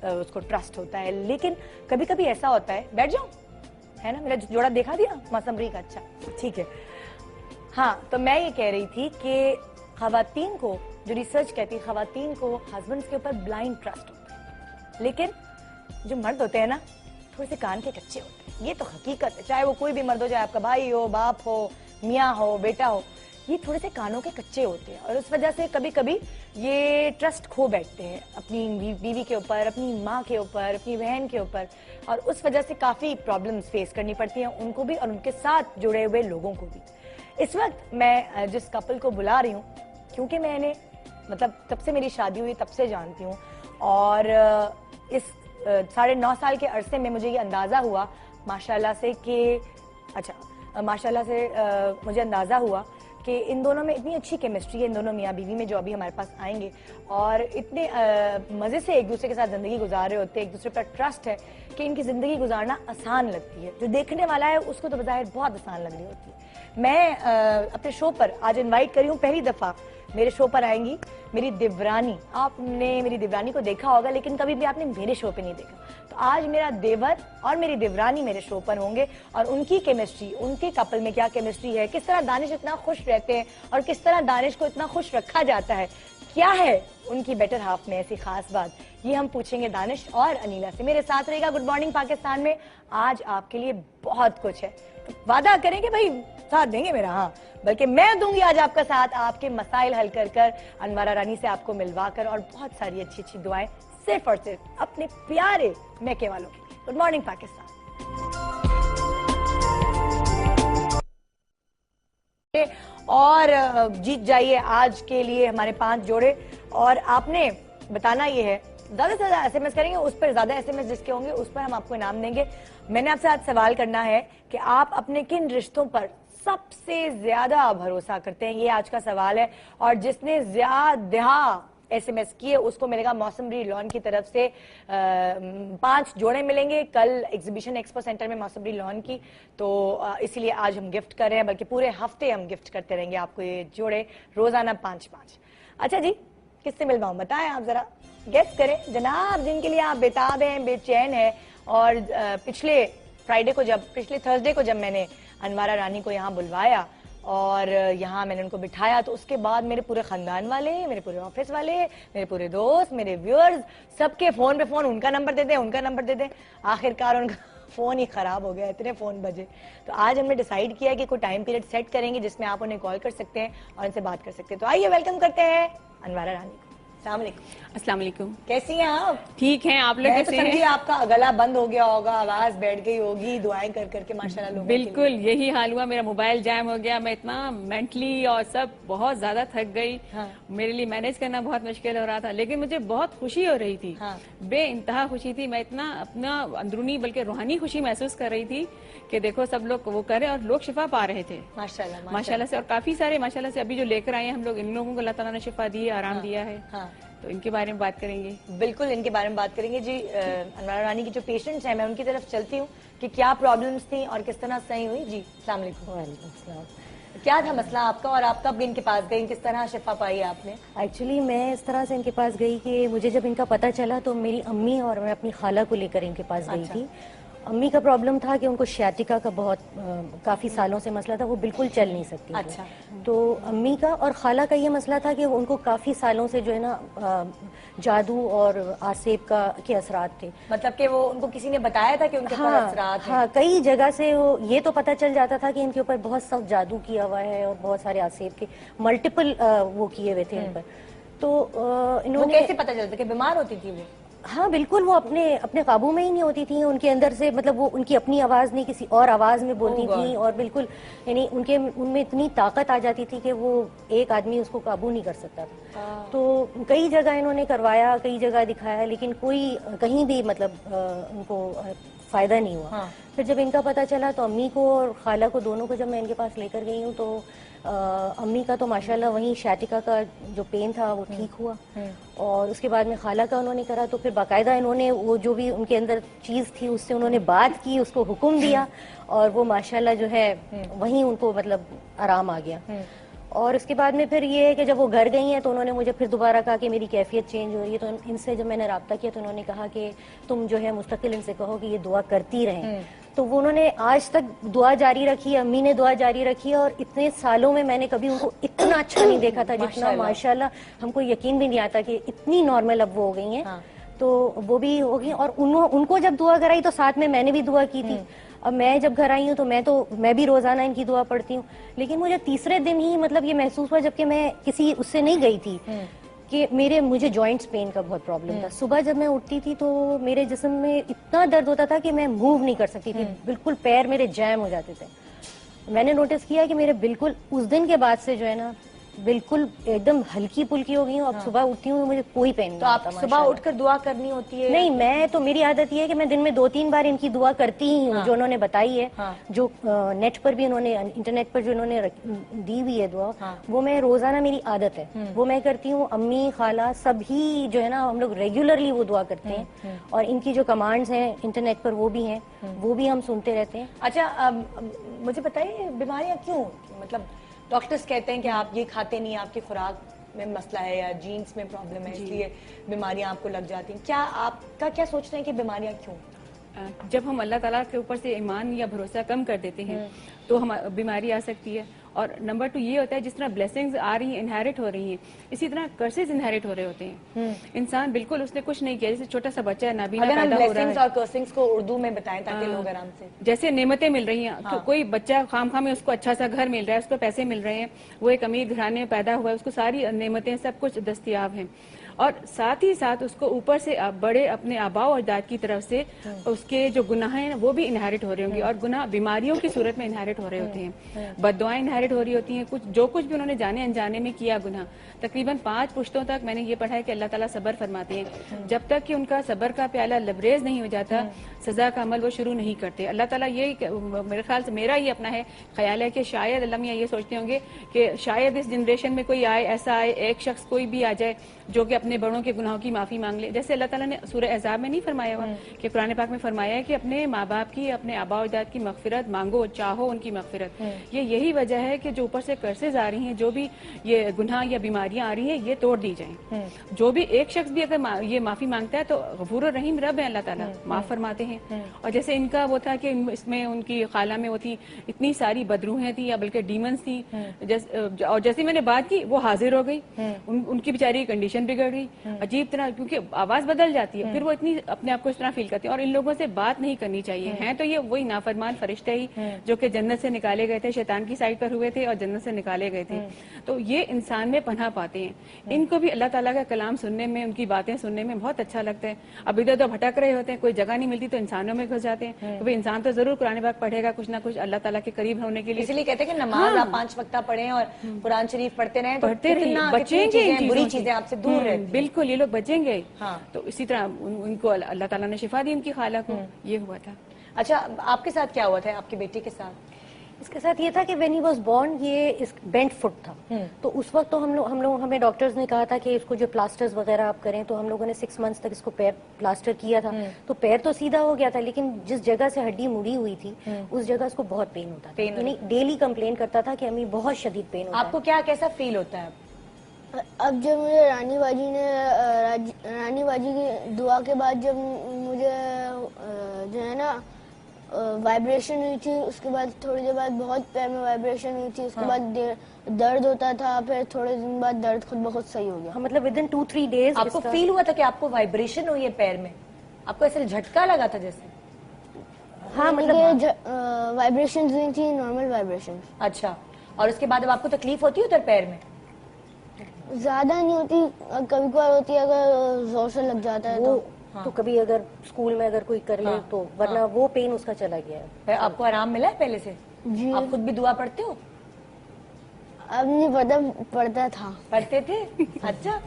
اس کو ٹرسٹ ہوتا ہے. لیکن کبھی کبھی ایسا ہوتا ہے, بیٹھ جاؤ, ہے نا, میرا جوڑا دیکھا دیا موسمبری کا, اچھا ٹھیک ہے. ہاں, تو میں یہ کہہ رہی تھی کہ خواتین کو, جو ریسرچ کہتی ہے, خواتین کو ہسبینڈس کے اوپر بلائنڈ ٹرسٹ ہوتا ہے, لیکن جو مرد ہوتے ہیں نا تھوڑے سے کان کے کچے ہوتے ہیں. یہ تو حقیقت ہے, چاہے وہ کوئی بھی مرد ہو, چاہے آپ کا بھائی ہو, باپ ہو, میاں ہو, بیٹا ہو, یہ تھوڑے سے کانوں کے کچے ہوتے ہیں, اور اس وجہ سے کبھی کبھی یہ ٹرسٹ کھو بیٹھتے ہیں اپنی بیوی کے اوپر, اپنی ماں کے اوپر, اپنی بہن کے اوپر, اور اس وجہ سے کافی پرابلمز فیس کرنی پڑتی ہیں ان کو بھی اور ان کے ساتھ جڑے ہوئے لوگوں کو بھی. اس وقت میں جس کپل کو بلا رہی ہوں, کیونکہ میں نے مطلب تب سے میری شادی ہوئی تب سے جانتی ہوں, اور اس 9.5 سال کے عرصے میں مجھے یہ اندازہ ہوا ماشاءاللہ سے کہ مجھے اندازہ ہوا کہ ان دونوں میں اتنی اچھی کیمسٹری ہے, ان دونوں میاں بیوی میں جو ابھی ہمارے پاس آئیں گے, اور اتنے مزے سے ایک دوسرے کے ساتھ زندگی گزار رہے ہوتے ہیں, ایک دوسرے پر ٹرسٹ ہے کہ ان کی زندگی گزارنا آسان لگتی ہے. جو دیکھنے والا ہے اس کو تو بظاہر بہت آسان لگ رہی ہوتی ہے. میں اپنے شو پر آج انوائٹ کری ہوں, پہلی دفعہ میرے شو پر آئیں گی میری دیورانی. آپ نے میری دیورانی کو دیکھا ہوگا لیکن کبھی بھی آپ نے میرے شو پہ نہیں دیکھا. تو آج میرا دیور اور میری دیورانی میرے شو پر ہوں گے, اور ان کی کیمسٹری, ان کے کپل میں کیا کیمسٹری ہے, کس طرح دانش اتنا خوش رہتے ہیں اور کس طرح دانش کو اتنا خوش رکھا جاتا ہے, کیا ہے ان کی بیٹر ہاف میں ایسی خاص بات, یہ ہم پوچھیں گے دانش اور انیلا سے. میرے ساتھ رہے گا گڈ مارننگ پاکستان میں. آج آپ کے لیے بہت کچھ ہے, وعدہ کریں کہ بھائی ساتھ دیں گے میرا, ہاں بلکہ میں دوں گی آج آپ کا ساتھ, آپ کے مسائل حل کر کر, انوارہ رانی سے آپ کو ملوا کر, اور بہت ساری اچھی اچھی دعائیں صرف اور صرف اپنے پیارے میکے والوں کے لیے. Good morning Pakistan. اور جیت جائیے آج کے لیے ہمارے 5 جوڑے, اور آپ نے بتانا یہ ہے, زیادہ سے زیادہ ایس ایم ایس کریں گے, اس پر زیادہ ایس ایم ایس جس کے ہوں گے اس پر ہم آپ کو انعام دیں گے. میں نے آپ سے آج سوال کرنا ہے کہ آپ اپنے کن رشتوں پر سب سے زیادہ بھروسہ کرتے ہیں, یہ آج کا سوال ہے. اور جس نے زیادہ ایس ایم ایس کیے اس کو ملے گا موسمبری لان کی طرف سے 5 جوڑے ملیں گے کل ایگزیبیشن ایکسپو سینٹر میں موسمبری لان کی. تو اسی لیے آج ہم گفٹ کر رہے ہیں, بلکہ پورے ہفتے ہم گفٹ کرتے رہیں گے آپ کو یہ جوڑے, روزانہ 5. اچھا جی, کس سے ملواؤں بتائیں, آپ ذرا گیس کریں جناب, جن کے لیے آپ بےتاب ہیں, بے چین ہیں. اور پچھلے تھرسڈے کو جب میں نے انوارہ رانی کو یہاں بلوایا اور یہاں میں نے ان کو بٹھایا, تو اس کے بعد میرے پورے خاندان والے, میرے پورے آفس والے, میرے پورے دوست, میرے ویورز, سب کے فون پہ فون, ان کا نمبر دے دیں, ان کا نمبر دے دیں. آخرکار ان کا فون ہی خراب ہو گیا, اتنے فون بجے. تو آج ہم نے ڈیسائیڈ کیا کہ کوئی ٹائم پیریڈ سیٹ کریں گے جس میں آپ انہیں کال کر سکتے ہیں اور ان سے بات کر سکتے ہیں. تو آئیے ویلکم کرتے ہیں انوارہ رانی کو. السلام علیکم. السلام علیکم. کیسی ہیں آپ؟ ٹھیک ہیں, آپ لوگ کیسے ہیں؟ سمجھیے آپ کا گلا بند ہو گیا ہوگا, آواز بیٹھ گئی ہوگی, دعائیں کر کر کے ماشاءاللہ لوگوں کے لیے. بالکل یہی حال ہوا, میرا موبائل جام ہو گیا, میں اتنا مینٹلی اور سب بہت زیادہ تھک گئی. میرے لیے مینیج کرنا بہت مشکل ہو رہا تھا, لیکن مجھے بہت خوشی ہو رہی تھی, بے انتہا خوشی تھی. میں اتنا اپنا اندرونی بلکہ روحانی خوشی محسوس کر رہی تھی کہ دیکھو سب لوگ وہ کرے اور لوگ شفا پا رہے تھے ماشاءاللہ سے. اور کافی سارے ماشاءاللہ سے ابھی جو لے کر آئے ہیں ہم لوگ, ان لوگوں کو اللہ تعالیٰ نے شفا دی, آرام دیا ہے, تو ان کے بارے میں بات کریں گے. بالکل ان کے بارے میں بات کریں گے. جی انوارہ رانی کی جو پیشنٹس ہیں میں ان کی طرف چلتی ہوں کہ کیا پرابلمس تھیں اور کس طرح صحیح ہوئی. جی السلام علیکم. وعلیکم السلام. کیا تھا مسئلہ آپ کا, اور آپ کب ان کے پاس گئی, کس طرح شفا پائی آپ نے؟ ایکچولی میں اس طرح سے ان کے پاس گئی کہ مجھے جب ان کا پتہ چلا تو میری امی اور میں اپنی خالہ کو لے کر ان کے پاس گئی تھی. امی کا پرابلم تھا کہ ان کو شیاتیکا کا بہت کافی سالوں سے مسئلہ تھا, وہ بالکل چل نہیں سکتی تھی. تو امی کا اور خالہ کا یہ مسئلہ تھا کہ ان کو کافی سالوں سے جو ہے نا جادو اور آسیب کے اثرات تھے. مطلب کہ وہ ان کو کسی نے بتایا تھا کہ ان کے اوپر اثرات ہیں؟ ہاں, کئی جگہ سے وہ یہ تو پتہ چل جاتا تھا کہ ان کے اوپر بہت سخت جادو کیا ہوا ہے اور بہت سارے آسیب کے ملٹیپل وہ کیے ہوئے تھے ان پر. تو انہوں نے کیسے پتہ چلتا کہ بیمار ہوتی تھی وہ؟ ہاں بالکل, وہ اپنے قابو میں ہی نہیں ہوتی تھیں. ان کے اندر سے مطلب وہ ان کی اپنی آواز نہیں کسی اور آواز میں بولتی تھیں, اور بالکل یعنی ان میں اتنی طاقت آ جاتی تھی کہ وہ ایک آدمی اس کو قابو نہیں کر سکتا تھا. تو کئی جگہ انہوں نے کروایا, کئی جگہ دکھایا, لیکن کوئی کہیں بھی مطلب ان کو فائدہ نہیں ہوا. پھر جب ان کا پتہ چلا تو امی کو اور خالہ کو دونوں کو جب میں ان کے پاس لے کر گئی ہوں تو امی کا تو ماشاءاللہ وہیں شیاتیکا کا جو پین تھا وہ ٹھیک ہوا, اور اس کے بعد میں خالہ کا انہوں نے کرا. تو پھر باقاعدہ انہوں نے وہ جو بھی ان کے اندر چیز تھی اس سے انہوں نے بات کی, اس کو حکم دیا, اور وہ ماشاءاللہ جو ہے وہیں ان کو مطلب آرام آ گیا. اور اس کے بعد میں پھر یہ ہے کہ جب وہ گھر گئی ہیں تو انہوں نے مجھے پھر دوبارہ کہا کہ میری کیفیت چینج ہو رہی ہے. تو ان سے جب میں نے رابطہ کیا تو انہوں نے کہا کہ تم جو ہے مستقل ان سے کہو کہ یہ دعا کرتی رہیں. تو وہ انہوں نے آج تک دعا جاری رکھی, امی نے دعا جاری رکھی, اور اتنے سالوں میں نے کبھی ان کو اتنا اچھا نہیں دیکھا تھا جتنا ماشاءاللہ ہم کو یقین بھی نہیں آتا کہ اتنی نارمل اب وہ ہو گئی ہیں. تو وہ بھی ہو گئی, اور ان کو جب دعا کرائی تو ساتھ میں نے بھی دعا کی تھی. اب میں جب گھر آئی ہوں تو میں بھی روزانہ ان کی دعا پڑھتی ہوں. لیکن مجھے تیسرے دن ہی مطلب یہ محسوس ہوا جبکہ میں کسی اس سے نہیں گئی تھی کہ مجھے جوائنٹس پین کا بہت پرابلم تھا. صبح جب میں اٹھتی تھی تو میرے جسم میں اتنا درد ہوتا تھا کہ میں موو نہیں کر سکتی تھی, بالکل پیر میرے جیم ہو جاتے تھے. میں نے نوٹس کیا کہ میرے بالکل اس دن کے بعد سے جو ہے نا بالکل ایک دم ہلکی پلکی ہو گئی ہوں. اب صبح اٹھتی ہوں مجھے کوئی پین نہیں. تو آپ صبح اٹھ کر دعا کرنی ہوتی ہے؟ نہیں, میں تو میری عادت یہ ہے کہ میں دن میں 2-3 بار ان کی دعا کرتی ہی ہوں جو انہوں نے بتائی ہے. جو نیٹ پر بھی انہوں نے انٹرنیٹ پر جو انہوں نے دی ہوئی ہے دعا, وہ میں روزانہ میری عادت ہے وہ میں کرتی ہوں. امی خالہ سبھی جو ہے نا ہم لوگ ریگولرلی وہ دعا کرتے ہیں, اور ان کی جو کمانڈز ہیں انٹرنیٹ پر وہ بھی ہیں, وہ بھی ہم سنتے رہتے ہیں. اچھا مجھے بتائیے بیماریاں کیوں, مطلب ڈاکٹرز کہتے ہیں کہ آپ یہ کھاتے نہیں, آپ کی خوراک میں مسئلہ ہے یا جینز میں پرابلم ہے اس لیے بیماریاں آپ کو لگ جاتی ہیں. کیا آپ کا کیا سوچتے ہیں کہ بیماریاں کیوں؟ جب ہم اللہ تعالیٰ کے اوپر سے ایمان یا بھروسہ کم کر دیتے ہیں تو بیماری آ سکتی ہے. اور نمبر 2 یہ ہوتا ہے جس طرح بلیسنگز آ رہی ہیں انہیرٹ ہو رہی ہیں, اسی طرح کرسز انہیرٹ ہو رہے ہوتے ہیں. انسان بالکل اس نے کچھ نہیں کیا, جیسے چھوٹا سا بچہ ہے نابینا پیدا ہو رہا ہے. بلیسنگز اور کرسنگز کو اردو میں بتائیں تاکہ لوگ آرام سے, جیسے نعمتیں مل رہی ہیں, کوئی بچہ خام میں اس کو اچھا سا گھر مل رہا ہے, اس کو پیسے مل رہے ہیں, وہ ایک امیر گھرانے میں پیدا ہوا ہے, اس کو ساری نعمتیں سب کچھ دستیاب ہیں, اور ساتھ ہی ساتھ اس کو اوپر سے بڑے اپنے آباء و اجداد کی طرف سے اس کے جو گناہ ہیں وہ بھی انہیرٹ ہو رہے ہوں گے, اور گناہ بیماریوں کی صورت میں انہیرٹ ہو رہے ہوتے ہیں, بد دعائیں انہیرٹ ہو رہی ہوتی ہیں, جو کچھ بھی انہوں نے جانے انجانے میں کیا گناہ. تقریباً 5 پشتوں تک میں نے یہ پڑھا ہے کہ اللہ تعالیٰ صبر فرماتے ہیں, جب تک کہ ان کا صبر کا پیالہ لبریز نہیں ہو جاتا سزا کا عمل وہ شروع نہیں کرتے. اللہ تعالیٰ یہ میرے خیال سے میرا یہ اپنا خیال ہے کہ شاید اللہ میاں یہ سوچتے ہوں گے کہ شاید اس جنریشن میں کوئی ایسا آئے, ایک شخص کوئی بھی آ جائے جو کہ اپنے بڑوں کے گناہوں کی معافی مانگ لے. جیسے اللہ تعالیٰ نے سورہ احزاب میں نہیں فرمایا ہوا کہ قرآن پاک میں فرمایا ہے کہ اپنے ماں باپ کی, اپنے آباء و اجداد کی مغفرت مانگو, چاہو ان کی مغفرت. یہی وجہ ہے کہ جو اوپر سے کرسز آ رہی ہیں, جو بھی یہ گناہ یا بیماریاں آ رہی ہیں, یہ توڑ دی جائیں. جو بھی ایک شخص بھی اگر یہ معافی مانگتا ہے تو غفور الرحیم رب ہے اللہ تعالیٰ, معاف فرماتے ہیں. اور جیسے ان کا وہ تھا کہ اس میں ان کی خالہ میں وہ تھی اتنی ساری بدروہیں تھیں یا بلکہ ڈیمنز تھیں, اور جیسے میں نے بات کی وہ حاضر ہو گئی, ان کی بیچاری کنڈیشن بگڑ گئی عجیب طرح, کیونکہ آواز بدل جاتی ہے, پھر وہ اتنی اپنے آپ کو اس طرح فیل کرتی ہیں. اور ان لوگوں سے بات نہیں کرنی چاہیے. ہیں تو یہ وہی نافرمان فرشتے ہی جو کہ جنت سے نکالے گئے تھے, شیطان کی سائڈ پر ہوئے تھے اور جنت سے نکالے گئے تھے, تو یہ انسان میں پناہ پاتے ہیں. ان کو بھی اللہ تعالیٰ کا کلام سننے میں, ان کی باتیں سننے میں بہت اچھا لگتا ہے. اب ادھر ادھر بھٹک رہے ہوتے ہیں, کوئی جگہ نہیں ملتی تو انسانوں میں گھس جاتے ہیں کہ انسان تو ضرور قرآن پاک پڑھے گا کچھ نہ کچھ اللہ تعالیٰ کے قریب ہونے کے لیے. اس لیے کہتے ہیں کہ نماز آپ 5 وقتہ پڑھیں اور قرآن شریف پڑھتے رہیں, پڑھتے رہیں, بچیں گے, بری چیزیں آپ سے دور رہتی ہیں. بالکل یہ لوگ بچیں گے. تو اسی طرح ان کو اللہ تعالیٰ نے شفا دی ان کی خالہ کو, یہ ہوا تھا. اچھا آپ کے ساتھ کیا ہوا تھا, آپ کی بیٹی کے ساتھ؟ اس کے ساتھ یہ تھا کہ وین ہی واز بورن یہ بینٹ فٹ تھا, تو اس وقت تو ہمیں ڈاکٹرز نے کہا تھا کہ اس کو جو پلاسٹرز وغیرہ آپ کریں, تو ہم لوگوں نے 6 منتھس تک اس کو پیر پلاسٹر کیا تھا. تو پیر تو سیدھا ہو گیا تھا, لیکن جس جگہ سے ہڈی مڑی ہوئی تھی اس جگہ اس کو بہت پین ہوتا تھا, یعنی ڈیلی کمپلین کرتا تھا کہ امی بہت شدید پین ہوتا ہے. آپ کو کیسا فیل ہوتا ہے اب جب مجھے رانی باجی کی دعا کے بعد جب مجھے جو ہے نا وائبریشن ہوئی تھی, اس کے بعد تھوڑی دیر بعد بہت پیر میں وائبریشن ہوئی تھی, اس کے بعد درد ہوتا تھا, پھر تھوڑے دن بعد درد خود بخود صحیح ہو گیا. مطلب ودن 2-3 days آپ کو فیل ہوا تھا کہ آپ کو وائبریشن ہوئی ہے پیر میں, آپ کو ایسے جھٹکا لگا تھا جیسے؟ ہاں مطلب وائبریشن ہوئی تھی, نارمل وائبریشن. اچھا, اور اس کے بعد اب آپ کو تکلیف ہوتی ہے ادھر پیر میں؟ زیادہ نہیں ہوتی, کبھی کبھار ہوتی ہے اگر زور سے لگ جاتا ہے تو کبھی اگر اسکول میں اگر کوئی کر لے تو, ورنہ وہ پین اس کا چلا گیا ہے. آپ کو آرام ملا ہے پہلے سے؟ جی. آپ خود بھی دعا پڑھتے ہو؟ اب نہیں پڑھتا تھا. پڑھتے تھے؟ اچھا.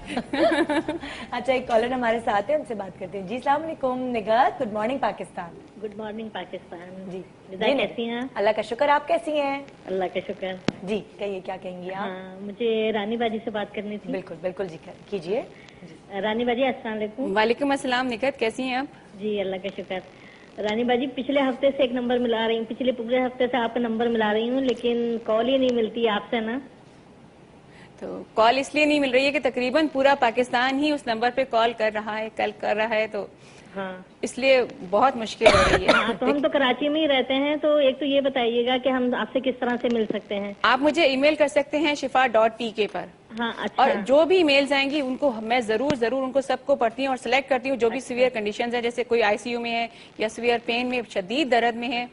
اچھا ایک کالر ہمارے ساتھ ہے, ان سے بات کرتے ہیں. جی السلام علیکم Nighat, good morning Pakistan. Good morning Pakistan. جی کیسی ہیں؟ اللہ کا شکر, آپ کیسی ہیں؟ اللہ کا شکر. جی کہیے کیا کہیں گی آپ؟ مجھے رانی باجی سے بات کرنی تھی. بالکل بالکل جی کیجیے. رانی باجی السلام علیکم. وعلیکم السلام نگہت, کیسی ہیں آپ؟ جی اللہ کا شکر. رانی باجی پچھلے ہفتے سے ایک نمبر ملا رہی ہوں, پچھلے پورے ہفتے سے آپ کا نمبر ملا رہی ہوں, لیکن کال ہی نہیں ملتی آپ سے نا. تو کال اس لیے نہیں مل رہی ہے کہ تقریباً پورا پاکستان ہی اس نمبر پہ کال کر رہا ہے، کل کر رہا ہے، تو ہاں اس لیے بہت مشکل ہو رہی ہے. تو ہم تو کراچی میں ہی رہتے ہیں، تو ایک تو یہ بتائیے گا کہ ہم آپ سے کس طرح سے مل سکتے ہیں؟ آپ مجھے ای میل کر سکتے ہیں shifa.tk پر. ہاں اچھا. اور جو بھی ای میلز آئیں گی ان کو میں ضرور ان کو سب کو پڑھتی ہوں اور سلیکٹ کرتی ہوں. جو بھی سیویئر کنڈیشنز ہیں، جیسے کوئی آئی سی یو میں ہے یا سیویئر پین میں، شدید درد میں ہے،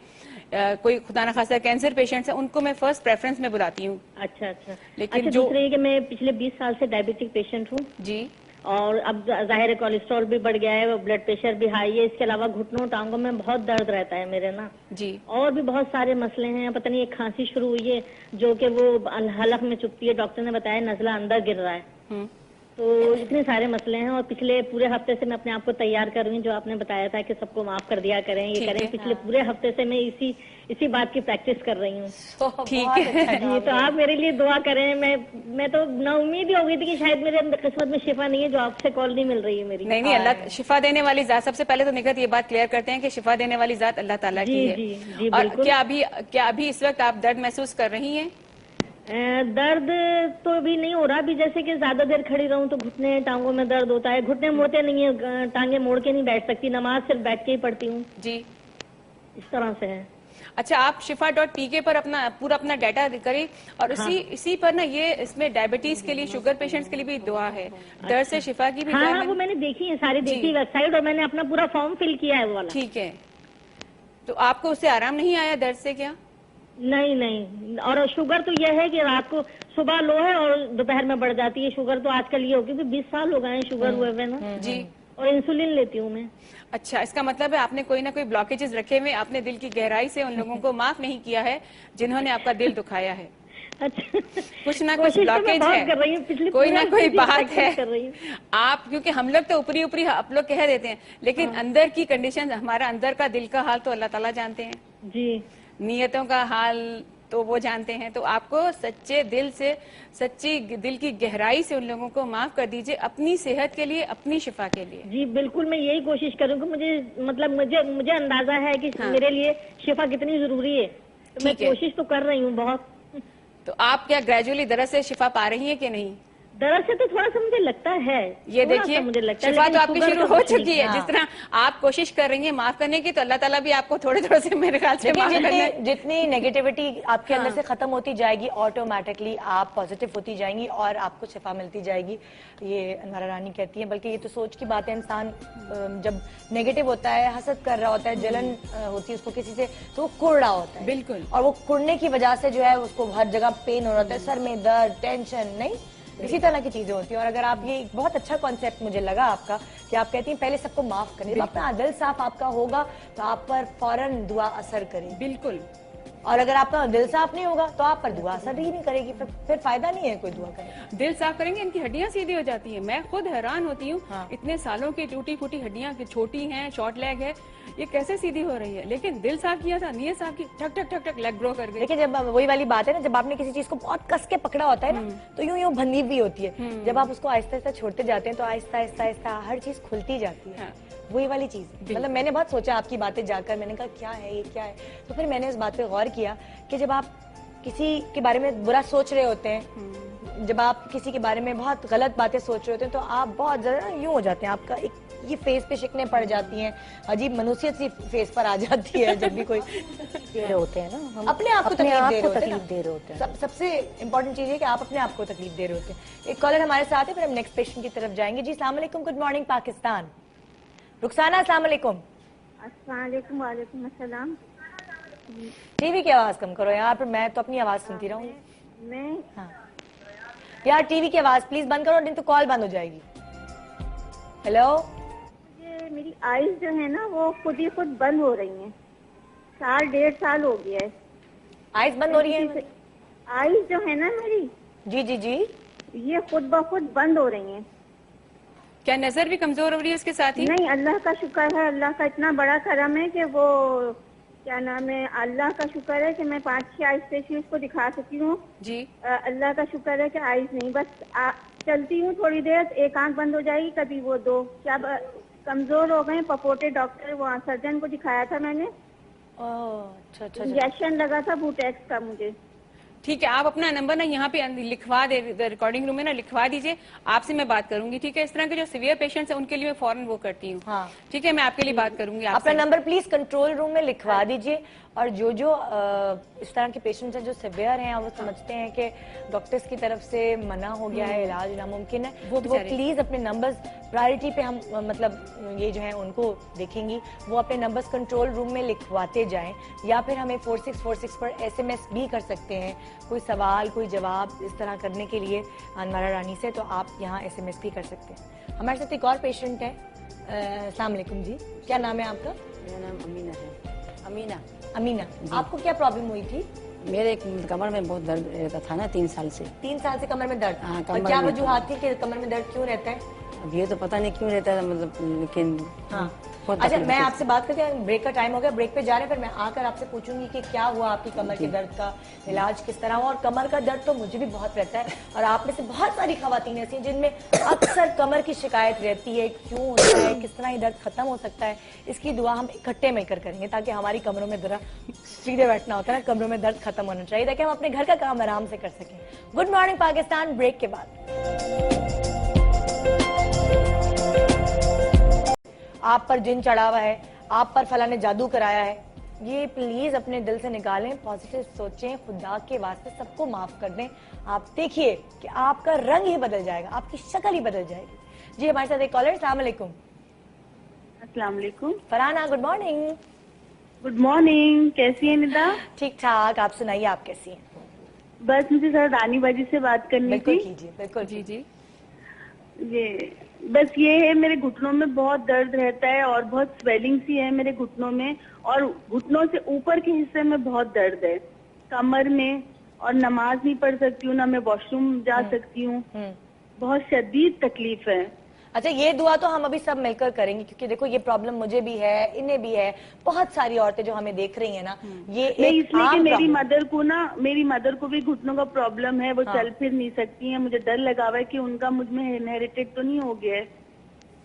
کوئی خدا نخواستہ کینسر پیشنٹس ہیں، ان کو میں فرسٹ پریفرنس میں بلاتی ہوں. اچھا اچھا. لیکن اچھا دوسرے یہ کہ میں پچھلے 20 سال سے ڈائبٹک پیشنٹ ہوں، جی اور اب ظاہر ہے کولیسٹرول بھی بڑھ گیا ہے، بلڈ پریشر بھی ہائی ہے، اس کے علاوہ گھٹنوں ٹانگوں میں بہت درد رہتا ہے میرے نا، جی اور بھی بہت سارے مسئلے ہیں. پتہ نہیں ایک کھانسی شروع ہوئی ہے جو کہ وہ حلق میں چپتی ہے، ڈاکٹر نے بتایا نزلہ اندر گر رہا ہے. ہوں. تو اتنے سارے مسئلے ہیں، اور پچھلے پورے ہفتے سے میں اپنے آپ کو تیار کر رہی ہوں، جو آپ نے بتایا تھا کہ سب کو معاف کر دیا کریں، یہ ٹھیک کریں. ہے. پچھلے پورے ہفتے سے میں اسی بات کی پریکٹس کر رہی ہوں. ٹھیک ہے. جی تو آپ میرے لیے دعا کریں. میں تو نا امید ہی ہو گئی تھی کہ شاید میرے قسمت میں شفا نہیں ہے، جو آپ سے کال نہیں مل رہی ہے میری. نہیں اللہ شفا دینے والی ذات. سب سے پہلے تو نکت یہ بات کلیئر کرتے ہیں کہ شفا دینے والی ذات اللہ تعالیٰ کی ہے. جی جی اور بالکل. کیا ابھی اس وقت آپ درد محسوس کر رہی ہیں؟ درد تو ابھی نہیں ہو رہا. ابھی جیسے کہ زیادہ دیر کھڑی رہوں تو گھٹنے ٹانگوں میں درد ہوتا ہے. گھٹنے موڑتے نہیں ہیں، ٹانگیں موڑ کے نہیں بیٹھ سکتی. نماز صرف بیٹھ کے ہی پڑھتی ہوں. جی اس طرح سے ہے. اچھا آپ shifa.tk پر پورا اپنا ڈیٹا کریں، اور اسی پر نا یہ اس میں ڈائبٹیز کے لیے، شوگر پیشنٹس کے لیے بھی دعا ہے، درد سے شفا کی بھی دعا ہے. ہاں وہ میں نے دیکھی ہے، ساری دیکھی ویب سائٹ، اور میں نے اپنا پورا فارم فل کیا ہے وہ والا. ٹھیک ہے. تو آپ کو اس سے آرام نہیں آیا درد سے کیا؟ نہیں. اور شوگر تو یہ ہے کہ رات کو صبح لو ہے اور دوپہر میں بڑھ جاتی ہے. شوگر تو آج کل یہ ہوگی کہ 20 سال ہو گئے ہیں شوگر ہوئے ہوئے نا. جی. اور انسولین لیتی ہوں میں. اچھا اس کا مطلب ہے آپ نے کوئی نہ کوئی بلاکیجز رکھے ہوئے، آپ نے دل کی گہرائی سے ان لوگوں کو معاف نہیں کیا ہے جنہوں نے آپ کا دل دکھایا ہے. اچھا کچھ نہ کچھ بلاکیج ہے، کوئی نہ کوئی بات ہے. آپ کیونکہ ہم لوگ تو اوپری آپ لوگ کہہ دیتے ہیں، لیکن اندر کی کنڈیشن، ہمارا اندر کا دل کا حال تو اللہ تعالیٰ جانتے ہیں. جی. نیتوں کا حال تو وہ جانتے ہیں. تو آپ کو سچے دل سے، سچی دل کی گہرائی سے ان لوگوں کو معاف کر دیجئے، اپنی صحت کے لیے، اپنی شفا کے لیے. جی بالکل. میں یہی کوشش کروں کہ مجھے اندازہ ہے کہ میرے لیے شفا کتنی ضروری ہے، تو میں کوشش تو کر رہی ہوں بہت. تو آپ کیا گریجولی درد سے شفا پا رہی ہیں کہ نہیں؟ درد سے تو تھوڑا سا مجھے لگتا ہے. یہ دیکھیے شفا تو آپ کی شروع ہو چکی ہے. جس طرح آپ کوشش کر رہی ہیں معاف کرنے کی، تو اللہ تعالیٰ بھی آپ کو تھوڑے تھوڑے سے میرے خیال سے معاف کرنا. جتنی نیگیٹیوٹی آپ کے اندر سے ختم ہوتی جائے گی، آٹومیٹکلی آپ پازیٹیو ہوتی جائیں گی اور آپ کو شفا ملتی جائے گی. یہ انوارا رانی کہتی ہیں. بلکہ یہ تو سوچ کی بات ہے، انسان جب نیگیٹو ہوتا ہے، حسد کر رہا ہوتا ہے، جلن ہوتی ہے اس کو کسی سے، تو وہ کڑ رہا ہوتا ہے. بالکل. اور وہ کڑنے کی وجہ سے جو ہے اس کو ہر جگہ پین ہو رہا ہوتا ہے، سر میں درد، ٹینشن، نہیں اسی طرح کی چیزیں ہوتی ہیں. اور اگر آپ یہ بہت اچھا کانسیپٹ مجھے لگا آپ کا کہ آپ کہتی ہیں پہلے سب کو معاف کریں. جب اپنا دل صاف آپ کا ہوگا تو آپ پر فوراً دعا اثر کرے. بالکل. اور اگر آپ کا دل صاف نہیں ہوگا تو آپ پر دعا اثر ہی نہیں کرے گی، پھر فائدہ نہیں ہے کوئی دعا کرنے. دل صاف کریں گے ان کی ہڈیاں سیدھی ہو جاتی ہیں. میں خود حیران ہوتی ہوں، اتنے سالوں کی ٹوٹی پھوٹی ہڈیاں چھوٹی ہیں، شارٹ لیگ ہے، یہ کیسے سیدھی ہو رہی ہے. لیکن دل صاف کیا تھا، نیت صاف کی، ٹھک ٹھک ٹھک ٹھک لیگ گرو کر گئی. لیکن جب وہی والی بات ہے نا، جب آپ نے کسی چیز کو بہت کس کے پکڑا ہوتا ہے نا، تو یوں بندھی ہوئی ہوتی ہے. جب آپ اس کو آہستہ آہستہ چھوڑتے جاتے ہیں تو آہستہ آہستہ آہستہ ہر چیز کھلتی جاتی ہے. وہی والی چیز. مطلب میں نے بہت سوچا آپ کی باتیں جا کر، میں نے کہا کیا ہے یہ، کیا ہے. تو پھر میں نے اس بات پہ غور کیا کہ جب آپ کسی کے بارے میں برا سوچ رہے ہوتے ہیں، جب آپ کسی کے بارے میں بہت غلط باتیں سوچ رہے ہوتے ہیں، تو آپ بہت زیادہ یوں ہو جاتے ہیں، آپ کا ایک یہ فیس پہ شکنیں پڑ جاتی ہیں، عجیب منوسیت سی فیس پر آ جاتی ہے. جب بھی کوئی دے رہے ہوتے ہیں نا، ہم اپنے آپ کو تکلیف دے رہے ہوتے ہیں. سب سے امپورٹنٹ چیز ہے کہ آپ اپنے آپ کو تکلیف دے رہے ہوتے ہیں. ایک کالر ہمارے ساتھ ہے، پھر ہم نیکسٹ پیشنٹ کی طرف جائیں گے. جی السلام علیکم، گڈ مارننگ پاکستان. رخسانہ السلام علیکم. السلام علیکم. وعلیکم السلام. ٹی وی کی آواز کم کرو یار، پھر میں تو اپنی آواز سنتی رہوں گی. میں ہاں یار ٹی وی کی آواز پلیز بند کرو، نہیں تو کال بند ہو جائے گی. ہیلو. میری آئیز جو ہے نا وہ خود ہی خود بند ہو رہی ہیں. 1.5 سال ہو گیا ہے. آئیز بند ہو رہی ہے؟ آئیز جو ہے نا میری، جی جی جی، یہ خود بخود بند ہو رہی ہیں. کیا نظر بھی کمزور ہو رہی ہے اس کے ساتھ ہی؟ نہیں، اللہ کا شکر ہے، اللہ کا اتنا بڑا کرم ہے کہ وہ کیا نام ہے، اللہ کا شکر ہے کہ میں 5-6 آئی اسپیشلسٹ کو دکھا سکی ہوں. جی اللہ کا شکر ہے کہ آئیز نہیں، بس چلتی ہوں تھوڑی دیر، ایک آنکھ بند ہو جائے گی، کبھی وہ دو. کیا کمزور ہو گئے. پپوٹے ڈاکٹر وہاں سرجن کو دکھایا تھا میں نے، اچھا اچھا. انجیکشن لگا تھا بوٹیکس کا مجھے. ٹھیک ہے, آپ اپنا نمبر نا یہاں پہ لکھوا دے, ریکارڈنگ روم میں نا لکھوا دیجیے, آپ سے میں بات کروں گی. ٹھیک ہے, اس طرح کے جو سیویئر پیشنٹس ہیں ان کے لیے میں فوراً وہ کرتی ہوں. ٹھیک ہے, میں آپ کے لیے بات کروں گی. اپنا نمبر پلیز کنٹرول روم میں لکھوا دیجیے. اور جو اس طرح کے پیشنٹس ہیں جو سیویئر ہیں اور وہ سمجھتے ہیں کہ ڈاکٹرز کی طرف سے منع ہو گیا ہے, علاج ناممکن ہے, وہ پلیز اپنے نمبرز پرائرٹی پہ ہم مطلب یہ جو ہیں ان کو دیکھیں گی, وہ اپنے نمبرز کنٹرول روم میں لکھواتے جائیں, یا پھر ہمیں 4646 پر SMS بھی کر سکتے ہیں کوئی سوال کوئی جواب اس طرح کرنے کے لیے انوارہ رانی سے, تو آپ یہاں SMS بھی کر سکتے ہیں. ہمارے ساتھ ایک اور پیشنٹ ہے. السلام علیکم جی, کیا نام ہے آپ کا؟ میرا نام امینہ ہے. امینہ, آپ کو کیا پرابلم ہوئی تھی؟ میرے کمر میں بہت درد رہتا تھا نا 3 سال سے. 3 سال سے کمر میں درد؟ ہاں, اور کیا وجوہات تھی کہ کمر میں درد کیوں رہتا ہے؟ اب یہ تو پتہ نہیں کیوں رہتا ہے مطلب, لیکن ہاں. اچھا, میں آپ سے بات کرتے ہیں, بریک کا ٹائم ہو گیا, بریک پہ جا رہے ہیں, پھر میں آ کر آپ سے پوچھوں گی کہ کیا ہوا آپ کی کمر کے درد کا, علاج کس طرح ہوا. اور کمر کا درد تو مجھے بھی بہت رہتا ہے, اور آپ میں سے بہت ساری خواتین ایسی ہیں جن میں اکثر کمر کی شکایت رہتی ہے. کیوں ہوتا ہے, کس طرح یہ درد ختم ہو سکتا ہے, اس کی دعا ہم اکٹھے مل کر کریں گے, تاکہ ہماری کمروں میں ذرا سیدھے بیٹھنا ہوتا ہے نا, کمروں میں درد ختم ہونا چاہیے تاکہ ہم اپنے گھر کا کام آرام سے کر سکیں. گڈ مارننگ پاکستان, بریک کے بعد آپ پر جن چڑھا ہوا ہے, آپ پر فلاں نے جادو کرایا ہے, یہ پلیز اپنے دل سے نکالیں, پازیٹیو سوچیں, خدا کے واسطے سب کو معاف کر دیں. آپ دیکھیے کہ آپ کا رنگ ہی بدل جائے گا, آپ کی شکل ہی بدل جائے گی. جی ہمارے ساتھ ایک کالر. السلام علیکم. السلام علیکم. Farhana, good morning. Good morning, کیسی ہیں ندا؟ ٹھیک ٹھاک, آپ سنائیے آپ کیسی ہیں؟ بس مجھے سر رانی باجی سے بات کرنی تھی. بالکل کیجیے, بالکل. جی جی, یہ بس یہ ہے, میرے گھٹنوں میں بہت درد رہتا ہے اور بہت سویلنگ سی ہے میرے گھٹنوں میں, اور گھٹنوں سے اوپر کے حصے میں بہت درد ہے کمر میں, اور نماز نہیں پڑھ سکتی ہوں, نہ میں واش روم جا سکتی ہوں, بہت شدید تکلیف ہے. اچھا, یہ دعا تو ہم ابھی سب مل کر کریں گے, کیونکہ دیکھو یہ پرابلم مجھے بھی ہے, انہیں بھی ہے, بہت ساری عورتیں جو ہمیں دیکھ رہی ہیں نا, یہ نہیں, ایک اس لیے کہ عام میری مدر کو بھی گھٹنوں کا پرابلم ہے, وہ چل پھر نہیں سکتی ہیں. مجھے ڈر لگا ہوا ہے کہ ان کا مجھ میں انہیریٹڈ تو نہیں ہو گیا ہے.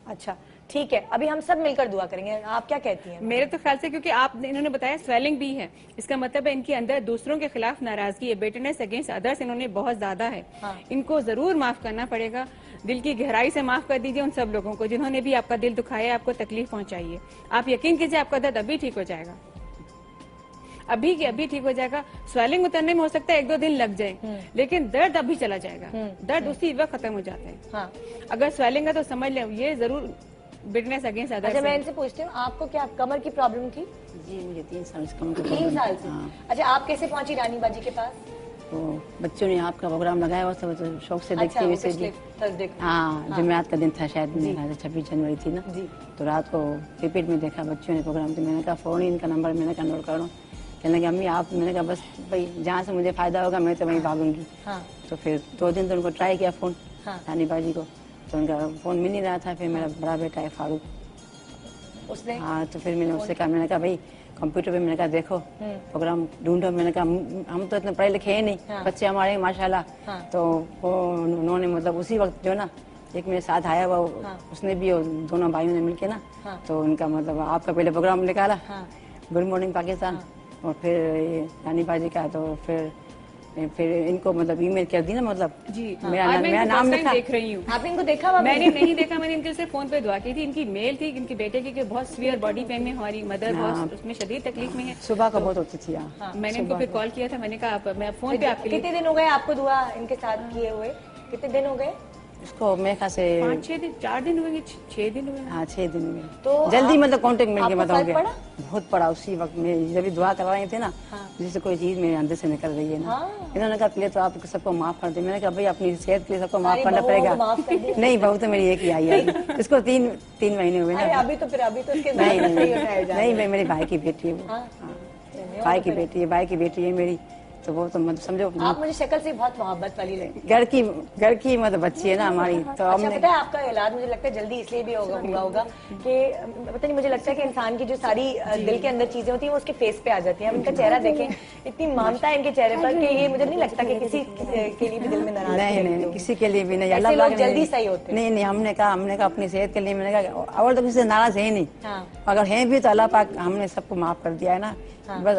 اچھا ٹھیک ہے, ابھی ہم سب مل کر دعا کریں گے. آپ کیا کہتی ہیں؟ میرے تو خیال سے کیونکہ آپ انہوں نے بتایا سویلنگ بھی ہے, اس کا مطلب ہے ان کے اندر دوسروں کے خلاف ناراضگی ہے, بیٹرنس اگینسٹ ادرس انہوں نے بہت زیادہ ہے. ان کو ضرور معاف کرنا پڑے گا, دل کی گہرائی سے معاف کر دیجیے ان سب لوگوں کو جنہوں نے بھی آپ کا دل دکھایا, آپ کو تکلیف پہنچائی ہے. آپ یقین کیجیے آپ کا درد ابھی ٹھیک ہو جائے گا, ابھی ٹھیک ہو جائے گا. سویلنگ اترنے میں ہو سکتا ہے 1-2 دن لگ جائے, لیکن درد ابھی چلا جائے گا. درد اسی وقت ختم ہو جاتا ہے. اگر سویلنگ ہے تو سمجھ لیں یہ ضرور بیٹنس اگینسٹ ادرس. اچھا, میں ان سے پوچھتی ہوں, آپ کو کیا کمر کی پرابلم تھی؟ جی مجھے 3 سال سے کمر کی 3 سال سے. اچھا, آپ کیسے پہنچی رانی باجی کے پاس؟ تو بچوں نے آپ کا پروگرام لگایا ہوا تھا, شوق سے دیکھتے ہوئے سے. جی ہاں, جمعرات کا دن تھا شاید, 26 جنوری تھی نا, تو رات کو ریپیٹ میں دیکھا بچوں نے پروگرام, تو میں نے کہا فوراً ان کا نمبر میں نے کہا نوٹ کروں. کہنے لگے امی آپ, میں نے کہا بس بھائی جہاں سے مجھے فائدہ ہوگا میں تو وہیں بھاگوں گی. تو پھر 2 دن تو ان کو ٹرائی کیا فون, رانی باجی کو, تو ان کا فون مل نہیں رہا تھا. پھر میرا بڑا بیٹا ہے فاروق, اس نے ہاں, تو پھر میں نے اس سے کہا, میں نے کہا بھائی کمپیوٹر پہ میں نے کہا دیکھو پروگرام ڈھونڈو. میں نے کہا ہم تو اتنے پڑھے لکھے ہیں نہیں, بچے ہمارے ماشاء اللہ. تو انہوں نے مطلب اسی وقت جو نا ایک میرے ساتھ آیا ہوا, اس نے بھی, دونوں بھائیوں نے مل کے نا, تو ان کا مطلب آپ کا پہلے پروگرام نکالا گڈ مارننگ پاکستان, اور پھر رانی باجی کا, تو پھر ان کو مطلب ای میل کر دی نا, مطلب میرا نام لکھا. دیکھ رہی ہوں, آپ ان کو دیکھا ہوا؟ میں نے نہیں دیکھا, میں نے ان کے سے فون پہ دعا کی تھی. ان کی میل تھی ان کے بیٹے کی کہ بہت سیویئر باڈی پین میں, ہماری مدر بہت اس میں شدید تکلیف میں ہے. صبح کا بہت ہوتی تھی. میں نے ان کو پھر کال کیا تھا, میں نے کہا میں فون پہ آپ کے لیے. کتنے دن ہو گئے آپ کو دعا ان کے ساتھ کیے ہوئے, کتنے دن ہو گئے اس کو؟ میرے خیال سے 5-6 دن, 4 دن ہوئے گے, 6 دن ہوئے. ہاں 6 دن میں. تو جلدی مطلب کانٹیکٹ مل کے مطلب ہو گیا, پڑا بہت پڑا اسی وقت میں. جب دعا کر رہے تھے نا, جیسے کوئی چیز میرے اندر سے نکل رہی ہے نا. انہوں نے کہا پہلے تو آپ سب کو معاف کر دیں. میں نے کہا بھائی اپنی صحت کے لیے سب کو معاف کرنا پڑے گا. نہیں, بہو تو میری ایک ہی آئی ہے, اس کو 3 مہینے ہوئے نا. ابھی تو اس کے نہیں, میں میرے بھائی کی بیٹی ہے, وہ بھائی کی بیٹی ہے میری. تو وہ تو مطلب سمجھو آپ مجھے شکل سے بہت محبت والی لگتی. گھر کی مطلب بچی ہے نا ہماری. تو پتہ ہے آپ کا علاج مجھے لگتا ہے جلدی اس لیے بھی ہوگا کہ پتہ نہیں, مجھے لگتا ہے کہ انسان کی جو ساری دل کے اندر چیزیں ہوتی ہیں وہ اس کے فیس پہ آ جاتی ہیں. ہم ان کا چہرہ دیکھیں, اتنی مانتا ہے ان کے چہرے پر کہ یہ مجھے نہیں لگتا کہ کسی کے لیے بھی دل میں ناراض. نہیں, کسی کے لیے بھی نہیں. اللہ لوگ جلدی صحیح ہوتے ہیں. نہیں, ہم نے کہا اپنی صحت کے لیے, میں نے کہا اور تو کسی سے ناراض ہے نہیں, اگر ہیں بھی تو اللہ پاک ہم نے سب کو معاف کر دیا ہے نا. بس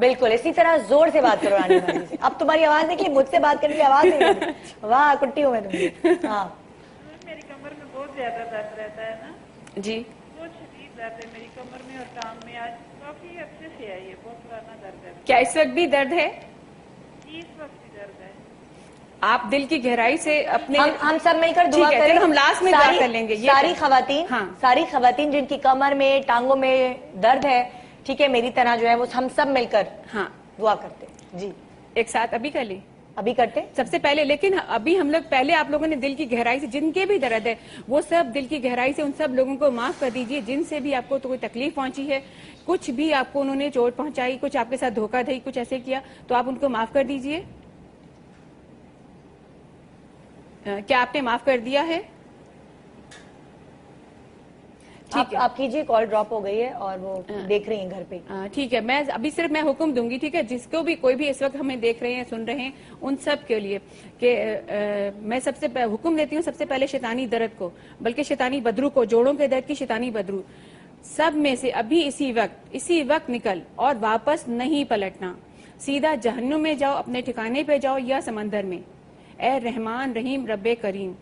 بالکل اسی طرح زور سے بات کرو رانی بھائی سے. اب تمہاری آواز نکلی, مجھ سے بات کرنے کی آواز نہیں نکلی. واہ کٹی ہوں میں تم. ہاں میری کمر میں بہت زیادہ درد رہتا ہے نا جی. بہت شدید درد ہے میری کمر میں اور ٹانگ میں. آج کافی عرصے سے ہے, یہ بہت پرانا درد ہے. کیا اس وقت بھی درد ہے؟ اس وقت بھی درد ہے. آپ دل کی گہرائی سے اپنے ہم سب مل کر دعا کریں. ہم لاسٹ میں دعا کر لیں گے. ساری خواتین جن کی کمر میں ٹانگوں میں درد ہے, ٹھیک ہے, میری طرح جو ہے وہ ہم سب مل کر دعا کرتے. جی ایک ساتھ ابھی کر لیں, ابھی کرتے سب سے پہلے. لیکن ابھی ہم لوگ پہلے آپ لوگوں نے دل کی گہرائی سے جن کے بھی درد ہے وہ سب دل کی گہرائی سے ان سب لوگوں کو معاف کر دیجئے جن سے بھی آپ کو تو کوئی تکلیف پہنچی ہے, کچھ بھی آپ کو انہوں نے چوٹ پہنچائی, کچھ آپ کے ساتھ دھوکہ دہی کچھ ایسے کیا, تو آپ ان کو معاف کر دیجئے. کیا آپ نے معاف کر دیا ہے؟ آپ کیجیے, کال ڈراپ ہو گئی ہے اور وہ دیکھ رہی ہیں گھر پہ. ٹھیک ہے, میں ابھی صرف میں حکم دوں گی, ٹھیک ہے, جس کو بھی کوئی بھی اس وقت ہمیں دیکھ رہے ہیں سن رہے ہیں ان سب کے لیے کہ میں سب سے حکم دیتی ہوں سب سے پہلے شیطانی درد کو, بلکہ شیطانی بدرو کو, جوڑوں کے درد کی شیطانی بدرو, سب میں سے ابھی اسی وقت نکل اور واپس نہیں پلٹنا. سیدھا جہنم میں جاؤ, اپنے ٹھکانے پہ جاؤ یا سمندر میں. اے رحمان رحیم رب کریم,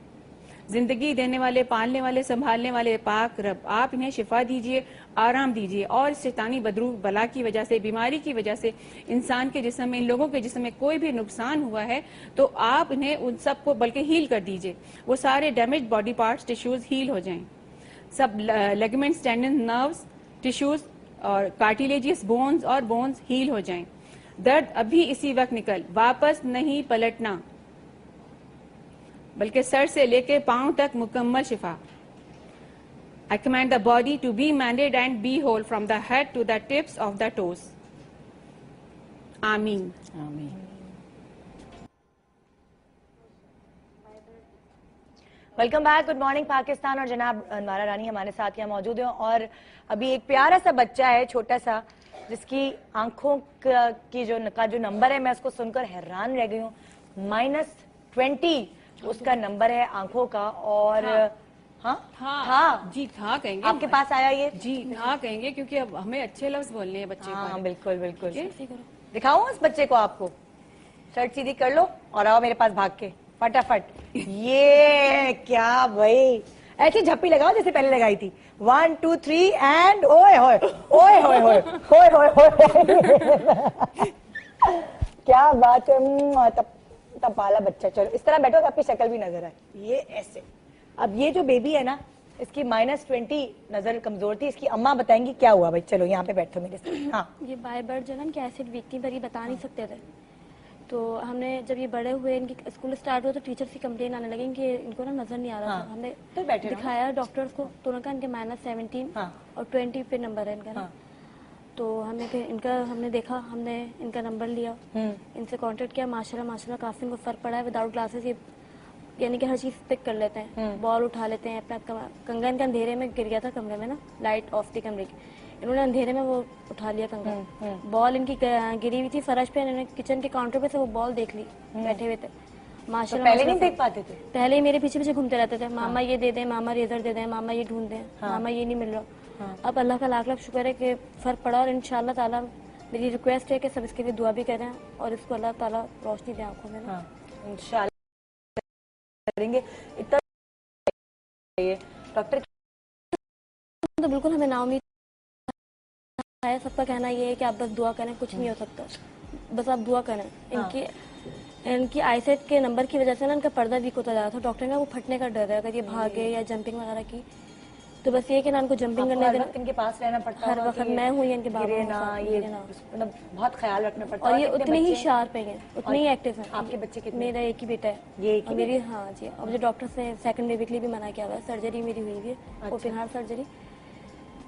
زندگی دینے والے, پالنے والے, سنبھالنے والے پاک رب, آپ انہیں شفا دیجئے, آرام دیجئے, اور شیطانی بدرو بلا کی وجہ سے, بیماری کی وجہ سے انسان کے جسم میں, ان لوگوں کے جسم میں کوئی بھی نقصان ہوا ہے تو آپ انہیں ان سب کو بلکہ ہیل کر دیجئے. وہ سارے damage body parts, tissues heal ہو جائیں. سب لیگمنٹس, ٹینڈن, نروز, ٹیشوز اور کارٹیلیجس بونز اور بونز ہیل ہو جائیں. درد ابھی اسی وقت نکل, واپس نہیں پلٹنا, بلکہ سر سے لے کے پاؤں تک مکمل شفا. I command the body to be mended and be whole from the head to the tips of the toes. آمین. آمین. Welcome back, good morning Pakistan. اور جناب انوارا رانی ہمارے ساتھ یہاں موجود ہیں, اور ابھی ایک پیارا سا بچہ ہے چھوٹا سا جس کی آنکھوں کی جو نمبر ہے, میں اس کو سن کر حیران رہ گئی ہوں. -20 اس کا نمبر ہے آنکھوں کا. اور جی ہاں کہیں گے, آپ کے پاس آیا یہ؟ جی ہاں کہیں گے, کیونکہ اب ہمیں اچھے لفظ بولنے ہیں بچے کو. ہاں بالکل بالکل. دکھاؤں اس بچے کو آپ کو, شرٹ سیدھی کر لو اور آؤ میرے پاس بھاگ کے فٹافٹ. یہ کیا بھائی, ایسی جھپی لگاؤ جیسے پہلے لگائی تھی. 1 2 3 اینڈ اوئے ہوئے اوئے ہوئے ہوئے ہوئے ہوئے. کیا بات ہے, پالا بچہ. چلو اس طرح بیٹھو کہ آپ کی شکل بھی نظر آئے. یہ ایسے. اب یہ جو بیبی ہے نا, اس کی -20 نظر کمزور تھی. اس کی اماں بتائیں گی کیا ہوا. بھائی چلو یہاں پہ بیٹھو میرے ساتھ. ہاں, یہ بائی برڈ جو ہے نا, ان کی ایسڈ ویک تھی, پر یہ بتا نہیں سکتے تھے. تو ہم نے جب یہ بڑے ہوئے, ان کی اسکول اسٹارٹ ہوا, تو ٹیچرس کی کمپلین آنے لگی کہ ان کو نا نظر نہیں آ رہا تھا. ہم نے دکھایا ڈاکٹرس کو, تو انہوں نے کہا ان کے -17 اور 20 پہ نمبر ہے ان کا. تو ہم نے دیکھا, ہم نے ان کا نمبر لیا, ان سے کانٹیکٹ کیا. ماشاءاللہ کافی ان کو فرق پڑا ہے. وداؤٹ گلاسز یہ یعنی کہ ہر چیز پک کر لیتے ہیں, بال اٹھا لیتے ہیں. اپنا کنگا ان کا اندھیرے میں گر گیا تھا کمرے میں نا, لائٹ آف تھی کمرے کی, انہوں نے اندھیرے میں وہ اٹھا لیا کنگا. بال ان کی گری ہوئی تھی فرش پہ, انہوں نے کچن کے کاؤنٹر پہ سے وہ بال دیکھ لی بیٹھے ہوئے تھے. ماشاءاللہ پہلے نہیں دیکھ پاتے تھے, پہلے ہی میرے پیچھے گھومتے رہتے تھے. ماما یہ دے دیں, ماما ریزر دے دیں, ماما یہ ڈھونڈ دیں, ماما یہ نہیں مل رہا. اب اللہ کا لاکھ لاکھ شکر ہے کہ فرق پڑا, اور انشاءاللہ تعالیٰ میری ریکویسٹ ہے کہ سب اس کے لیے دعا بھی کریں اور اس کو اللہ تعالیٰ روشنی دیں آنکھوں میں. انشاءاللہ کریں گے. اتنا ڈاکٹر تو بالکل ہمیں نا امید ہے. سب کا کہنا یہ ہے کہ آپ بس دعا کریں, کچھ نہیں ہو سکتا, بس آپ دعا کریں. ان کی آئی سیٹ کے نمبر کی وجہ سے نا ان کا پردہ ویک ہوتا جا رہا تھا. ڈاکٹر نے وہ پھٹنے کا ڈر ہے اگر یہ بھاگے یا جمپنگ وغیرہ کی, تو بس یہ کہ نا ان کو جمپنگ کرنے دینا, ان کے پاس رہنا پڑتا ہے ہر وقت. میں ہوں ان کے بابا, بہت خیال رکھنا پڑتا ہے. اور یہ اتنے ہی شارپ ہیں, اتنے ہی ایکٹیو ہیں. آپ کے بچے کتنے؟ میرا ایک ہی بیٹا ہے. میری ہاں جی, اور مجھے ڈاکٹر سے سیکنڈ بیبی کے لیے بھی منع کیا ہوا ہے. سرجری میری ہوئی ہے, اوپن ہارٹ سرجری.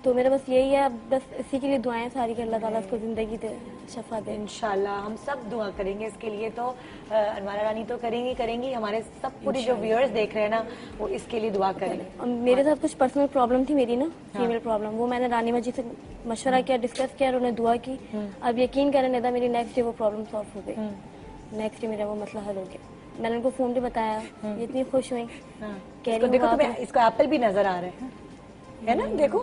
تو میرا بس یہی ہے, بس اسی کے لیے دعائیں ساری کہ اللہ تعالیٰ اس کو زندگی دے, شفا دے. انشاءاللہ ہم سب دعا کریں گے اس کے لیے. تو انوارا رانی تو کریں گی. ہمارے سب پوری جو ویورز دیکھ رہے ہیں نا, وہ اس کے لیے دعا کریں. میرے ساتھ کچھ پرسنل پرابلم تھی میری نا, فیمیل پرابلم, وہ میں نے رانی ماں جی سے مشورہ کیا, ڈسکس کیا, اور انہوں نے دعا کی. اب یقین کریں ندا, میری نیکسٹ ڈے وہ پرابلم سالو ہو گئی. نیکسٹ ڈے میرا وہ مسئلہ حل ہو گیا. میں نے ان کو فون بھی بتایا, یہ اتنی خوش ہوئی. دیکھو تمہیں اس کا ایپل بھی نظر آ رہا ہے نا, دیکھو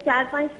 4-5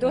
2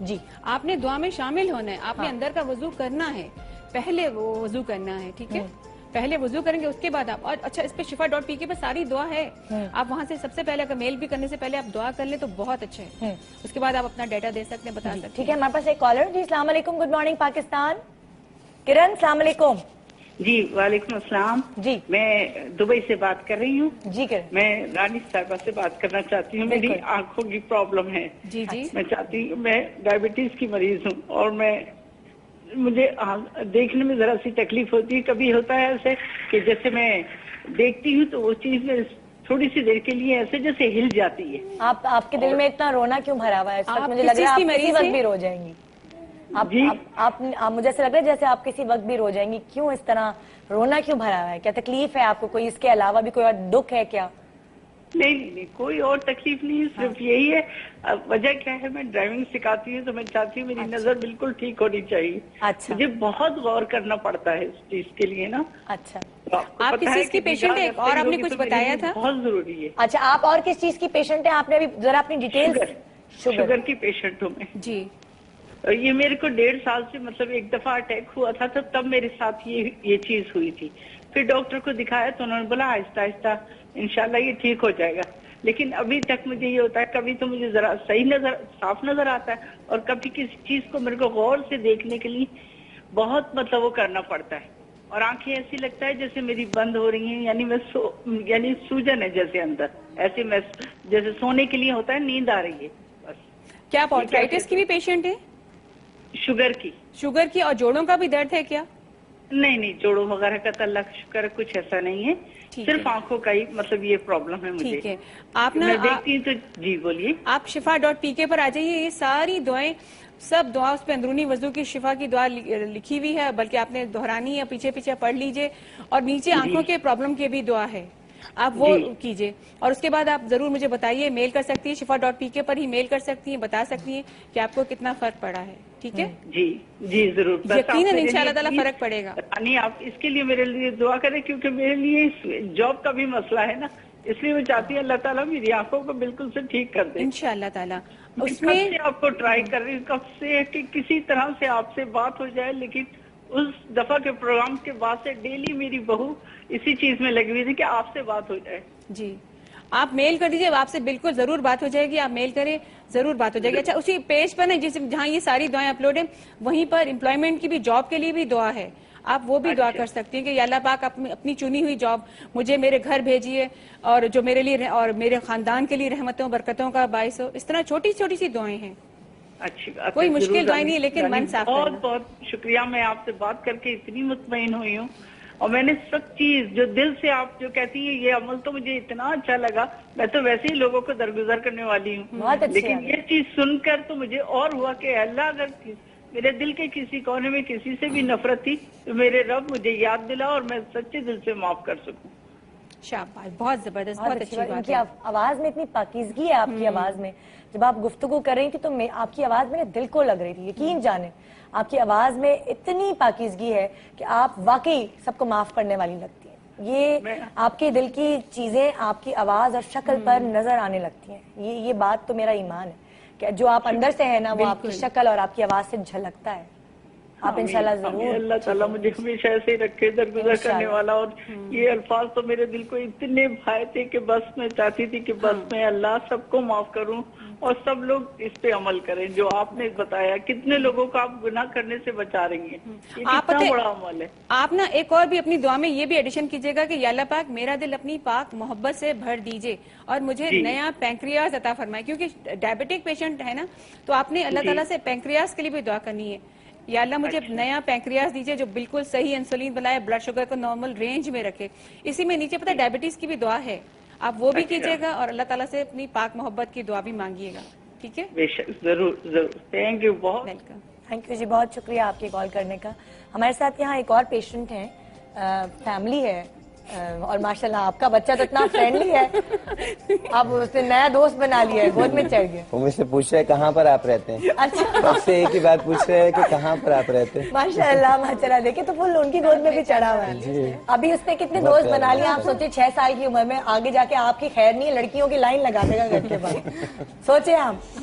جی آپ نے دعا میں شامل ہونا ہے, آپ نے اندر کا وضو کرنا ہے, پہلے وہ وضو کرنا ہے, ٹھیک ہے, پہلے وضو کریں گے اس کے بعد آپ, اور اچھا اس پہ shifa.pk پر ساری دعا ہے, آپ وہاں سے سب سے پہلے اگر میل بھی کرنے سے پہلے آپ دعا کر لیں تو بہت اچھا ہے, اس کے بعد آپ اپنا ڈیٹا دے سکتے ہیں, بتا سکتے ہیں. ٹھیک ہے, ہمارے پاس ایک کالر. جی السلام علیکم, گڈ مارننگ پاکستان. کرن السلام علیکم. جی وعلیکم السلام. جی میں دبئی سے بات کر رہی ہوں. جی کرن. میں رانی صاحبہ سے بات کرنا چاہتی ہوں, میری آنکھوں کی پرابلم ہے. جی جی میں چاہتی ہوں, میں ڈائبٹیز کی مریض ہوں اور مجھے دیکھنے میں ذرا سی تکلیف ہوتی ہے. کبھی ہوتا ہے ایسے کہ جیسے میں دیکھتی ہوں تو وہ چیز میں تھوڑی سی دیر کے لیے ایسے جیسے ہل جاتی ہے. آپ کے دل میں اتنا رونا کیوں بھرا ہوا ہے اس وقت؟ مجھے لگ رہا ہے آپ کسی وقت بھی رو جائیں گی. آپ مجھے ایسا لگ رہا ہے جیسے آپ کسی وقت بھی رو جائیں گی. کیوں اس طرح رونا کیوں بھرا ہوا ہے؟ کیا تکلیف ہے آپ کو کوئی؟ اس کے علاوہ بھی کوئی اور دکھ ہے کیا؟ نہیں, کوئی اور تکلیف نہیں ہے, صرف یہی ہے. وجہ کیا ہے, میں ڈرائیونگ سکھاتی ہوں تو میں چاہتی ہوں میری نظر بالکل ٹھیک ہونی چاہیے. اچھا, مجھے بہت غور کرنا پڑتا ہے اس چیز کے لیے نا. اچا, آپ کس چیز کی پیشنٹ ہے اور آپ نے کچھ بتایا تھا؟ بہت ضروری ہے. اچھا, آپ اور کس چیز کی پیشنٹ ہیں؟ آپ نے ابھی ذرا اپنی ڈیٹیل. شوگر کی پیشنٹ ہوں میں. جی, یہ میرے کو 1.5 سال سے مطلب ایک دفعہ اٹیک ہوا تھا, تو تب میرے ساتھ یہ چیز ہوئی تھی. پھر ڈاکٹر کو دکھایا تو انہوں نے بولا آہستہ آہستہ انشاءاللہ یہ ٹھیک ہو جائے گا. لیکن ابھی تک مجھے یہ ہوتا ہے, کبھی تو مجھے ذرا صاف نظر آتا ہے, اور کبھی کسی چیز کو میرے کو غور سے دیکھنے کے لیے بہت مطلب وہ کرنا پڑتا ہے, اور آنکھیں ایسی لگتا ہے جیسے میری بند ہو رہی ہیں, یعنی سوجن ہے جیسے اندر, ایسے میں جیسے سونے کے لیے ہوتا ہے نیند آ رہی ہے. بس. کیا آپ آرتھرائٹس کی بھی پیشنٹ ہے؟ شوگر کی. اور جوڑوں کا بھی درد ہے کیا؟ نہیں, جوڑوں وغیرہ کا تو اللہ کا شکر ہے کچھ ایسا نہیں ہے, صرف آنکھوں کا ہی مطلب یہ پرابلم ہے مجھے. ٹھیک ہے, آپ میں دیکھتی ہوں تو. جی بولیے. آپ shifa.pk پر آ جائیے, یہ ساری دعائیں, سب دعا اس پہ اندرونی وضو کی شفا کی دعا لکھی ہوئی ہے, بلکہ آپ نے دہرانی ہے, پیچھے پیچھے پڑھ لیجئے, اور نیچے آنکھوں کے پرابلم کی بھی دعا ہے, آپ وہ کیجئے. اور اس کے بعد آپ ضرور مجھے بتائیے, میل کر سکتی ہیں shifa.pk پر ہی میل کر سکتی ہیں, بتا سکتی ہیں کہ آپ کو کتنا فرق پڑا ہے. ٹھیک ہے, جی ضرور, یقیناً انشاءاللہ تعالیٰ فرق پڑے گا. آپ اس کے لیے میرے لیے دعا کریں, کیونکہ میرے لیے جاب کا بھی مسئلہ ہے نا, اس لیے میں چاہتی ہوں اللہ تعالیٰ میری آنکھوں کو بالکل سے ٹھیک کر دے انشاءاللہ تعالیٰ. اس میں آپ کو ٹرائی کر رہی ہوں کب سے کہ کسی طرح سے آپ سے بات ہو جائے, لیکن اس دفعہ کے پروگرام کے بعد سے ڈیلی میری بہو اسی چیز میں لگی ہوئی تھی کہ آپ سے بات ہو جائے. جی, آپ میل کر دیجئے, آپ سے بالکل ضرور بات ہو جائے گی, آپ میل کریں ضرور بات ہو جائے گی. اچھا, اسی پیج پر نا جہاں یہ ساری دعائیں اپلوڈ ہیں, وہیں پر امپلائمنٹ کی بھی, جاب کے لیے بھی دعا ہے, آپ وہ بھی دعا کر سکتی ہیں کہ یا اللہ پاک اپنی چنی ہوئی جاب مجھے میرے گھر بھیجیے, اور جو میرے لیے اور میرے خاندان کے لیے رحمتوں برکتوں کا باعث ہو. اس طرح چھوٹی چھوٹی سی دعائیں ہیں, اچھی کوئی مشکل دعائیں نہیں, لیکن من صاف کرنا. بہت بہت شکریہ, میں آپ سے بات کر کے اتنی مطمئن ہوئی ہوں, اور میں نے سب چیز جو دل سے آپ جو کہتی ہیں یہ عمل تو مجھے اتنا اچھا لگا. میں تو ویسے ہی لوگوں کو درگزر کرنے والی ہوں, لیکن یہ چیز سن کر تو مجھے اور ہوا کہ اللہ اگر میرے دل کے کسی کونے میں کسی سے بھی نفرت تھی تو میرے رب مجھے یاد دلا اور میں سچے دل سے معاف کر سکوں. شاباش, بہت زبردست, بہت اچھی بات ہے. آواز میں اتنی پاکیزگی ہے آپ کی آواز میں, جب آپ گفتگو کر رہی تھی تو آپ کی آواز میرے دل کو لگ رہی تھی. یقین جانیں آپ کی آواز میں اتنی پاکیزگی ہے کہ آپ واقعی سب کو معاف کرنے والی لگتی ہیں. یہ آپ کے دل کی چیزیں آپ کی آواز اور شکل پر نظر آنے لگتی ہیں. یہ بات تو میرا ایمان ہے کہ جو آپ اندر سے ہے نا وہ آپ کی شکل اور آپ کی آواز سے جھلکتا ہے. آپ انشاءاللہ ضرور. اللہ تعالیٰ مجھے ہمیشہ ایسے ہی رکھے درگزر کرنے والا. اور یہ الفاظ تو میرے دل کو اتنے بھائے تھے کہ بس میں چاہتی تھی کہ بس میں اللہ سب کو معاف کروں اور سب لوگ اس پہ عمل کریں جو آپ نے بتایا. کتنے لوگوں کو آپ گناہ کرنے سے بچا رہی ہیں, یہ کتنا بڑا عمل ہے. آپ نا ایک اور بھی اپنی دعا میں یہ بھی ایڈیشن کیجئے گا کہ یا اللہ پاک میرا دل اپنی پاک محبت سے بھر دیجئے اور مجھے نیا پینکریاز عطا فرمائے. کیونکہ ڈائبٹک پیشنٹ ہے نا, تو آپ نے اللہ تعالیٰ سے پینکریاز کے لیے بھی دعا کرنی ہے. یا اللہ مجھے نیا پینکریاز دیجئے جو بالکل صحیح انسولین بنائے, بلڈ شوگر کو نارمل رینج میں رکھے. اسی میں نیچے پتہ ڈائبٹیز کی بھی دعا ہے, آپ وہ بھی کیجئے گا اور اللہ تعالیٰ سے اپنی پاک محبت کی دعا بھی مانگیے گا. ٹھیک ہے, بے شک, ضرور ضرور. تھینک یو, بہت ویلکم. تھینک یو جی, بہت شکریہ آپ کی کال کرنے کا. ہمارے ساتھ یہاں ایک اور پیشنٹ ہیں, فیملی ہے, اور ماشاءاللہ آپ کا بچہ تو اتنا فرینڈلی ہے, اب اس نے نیا دوست بنا لیا ہے, گود میں چڑھ گیا. وہ مجھ سے پوچھ رہے ہیں کہاں پر آپ رہتے ہیں. اچھا, سب سے ایک ہی بات پوچھ رہے ہیں کہ کہاں پر آپ رہتے ہیں. ماشاءاللہ ماشاءاللہ, دیکھیں تو فل ان کی گود میں بھی چڑھا ہوا ہے. ابھی اس نے کتنے دوست بنا لیا, آپ سوچے 6 سال کی عمر میں آگے جا کے آپ کی خیر نہیں, لڑکیوں کی لائن لگا دے گا گھر کے باہر. سوچے آپ.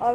اور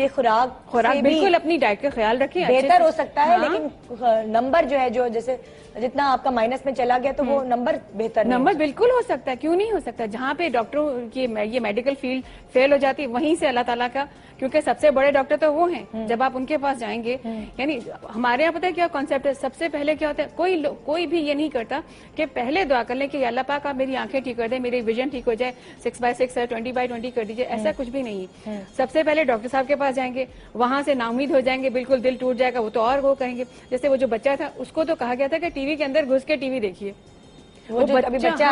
کہ خوراک بالکل اپنی ڈائٹ کا خیال رکھیں, بہتر ہو سکتا ہے, لیکن نمبر جو ہے جو جیسے جتنا آپ کا مائنس میں چلا گیا تو وہ نمبر بہتر نمبر بالکل ہو سکتا ہے, کیوں نہیں ہو سکتا. جہاں پہ ڈاکٹروں کی یہ میڈیکل فیلڈ فیل ہو جاتی ہے وہیں سے اللہ تعالیٰ کا, کیونکہ سب سے بڑے ڈاکٹر تو وہ ہیں, جب آپ ان کے پاس جائیں گے. یعنی ہمارے یہاں پتہ ہے کیا کانسیپٹ ہے, سب سے پہلے کیا ہوتا ہے, کوئی بھی یہ نہیں کرتا کہ پہلے دعا کر لیں کہ اللہ پاک آپ میری آنکھیں ٹھیک کر دیں, میری ویژن ٹھیک ہو جائے, 6/6 ہے 20/20 کر دیجیے, ایسا کچھ بھی نہیں. سب سے پہلے ڈاکٹر صاحب کے پاس جائیں گے, وہاں سے نا امید ہو جائیں گے, بالکل دل ٹوٹ جائے گا, وہ تو اور وہ کہیں گے. جیسے وہ جو بچہ تھا اس کو تو کہا گیا تھا کہ ٹی وی کے اندر گھس کے ٹی وی دیکھیے, وہ جو بچہ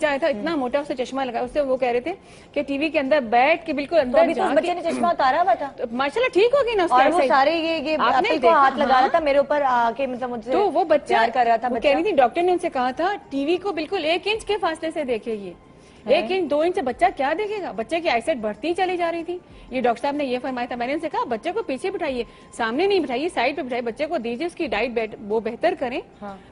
آیا تھا اتنا موٹا, اسے چشمہ لگا, اس سے وہ کہہ رہے تھے کہ ٹی وی کے اندر بیٹھ کے بالکل اندر بچے نے چشمہ اتارا ہوا تھا, ماشاءاللہ ٹھیک ہوگی نا, اور وہ سارے یہ ایپل کو ہاتھ لگا رہا تھا میرے اوپر آ کے, مطلب مجھ سے تو وہ بچہ کر رہا تھا. کہہ رہی تھی ڈاکٹر نے ان سے کہا تھا ٹی وی کو بالکل 1 انچ کے فاصلے سے دیکھے, یہ 1 انچ 2 انچ سے بچہ کیا دیکھے گا. بچے کی آئی سائٹ بڑھتی چلی جا رہی تھی. یہ ڈاکٹر صاحب نے یہ فرمایا تھا. میں نے ان سے کہا بچے کو پیچھے بٹھائیے, سامنے نہیں بٹھائیے, سائڈ پہ بٹھائیے, بچے کو دیجیے, اس کی ڈائٹ وہ بہتر کریں.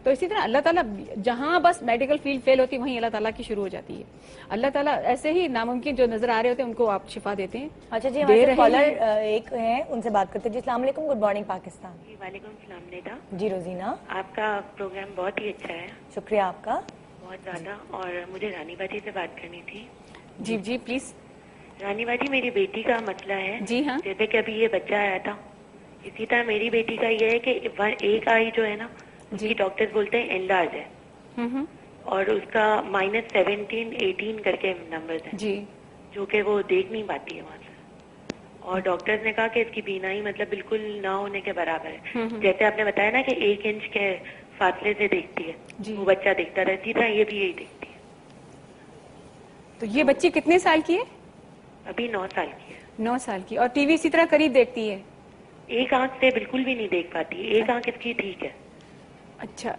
تو اسی طرح اللہ تعالیٰ جہاں بس میڈیکل فیلڈ فیل ہوتی ہے وہیں اللہ تعالیٰ کی شروع ہو جاتی ہے. اللہ تعالیٰ ایسے ہی ناممکن جو نظر آ رہے ہوتے ہیں ان کو آپ شفا دیتے ہیں. اچھا جی, ہمارے کالر ایک ہیں, ان سے بات کرتے ہیں. جی السلام علیکم, گڈ مارننگ پاکستان. جی وعلیکم السلام نیتا. جی روزینہ, آپ کا پروگرام بہت ہی اچھا ہے. شکریہ آپ کا بہت زیادہ. اور مجھے رانی باجی سے بات کرنی تھی. جی جی پلیز. رانی باجی میری بیٹی کا مسئلہ ہے. جی ہاں. جیسے کہ ابھی یہ بچہ آیا تھا, اسی طرح میری بیٹی کا یہ ہے کہ ایک آئی جو ہے نا اس کی ڈاکٹر بولتے ہیں انلارج ہے, اور اس کا -17 18 کر کے نمبر ہیں جی, جو کہ وہ دیکھ نہیں پاتی ہے وہاں سے. اور ڈاکٹرز نے کہا کہ اس کی بینائی مطلب بالکل نہ ہونے کے برابر ہے. جیسے آپ نے بتایا نا کہ 1 انچ کے فاصلے سے دیکھتی ہے, وہ بچہ دیکھتا رہتا, اسی طرح یہ بھی یہی دیکھتی ہے. تو یہ بچی کتنے سال کی ہے؟ ابھی 9 سال کی ہے. 9 سال کی. اور ٹی وی اسی طرح قریب دیکھتی ہے؟ ایک آنکھ سے بالکل بھی نہیں دیکھ پاتی, ایک آنکھ اس کی ٹھیک ہے. اچھا,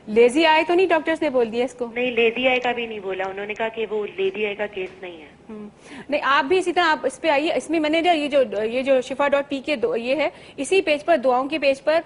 لیزی آئے تو نہیں ڈاکٹرز نے بول دیا اس کو؟ نہیں, لیزی آئے کا بھی نہیں بولا, انہوں نے کہا کہ وہ لیزی آئے کا کیس نہیں ہے. نہیں, آپ بھی اسی طرح آپ اس پہ آئیے. اس میں میں نے یہ جو شفا.p کے یہ ہے, اسی پیج پر, دعاؤں کے پیج پر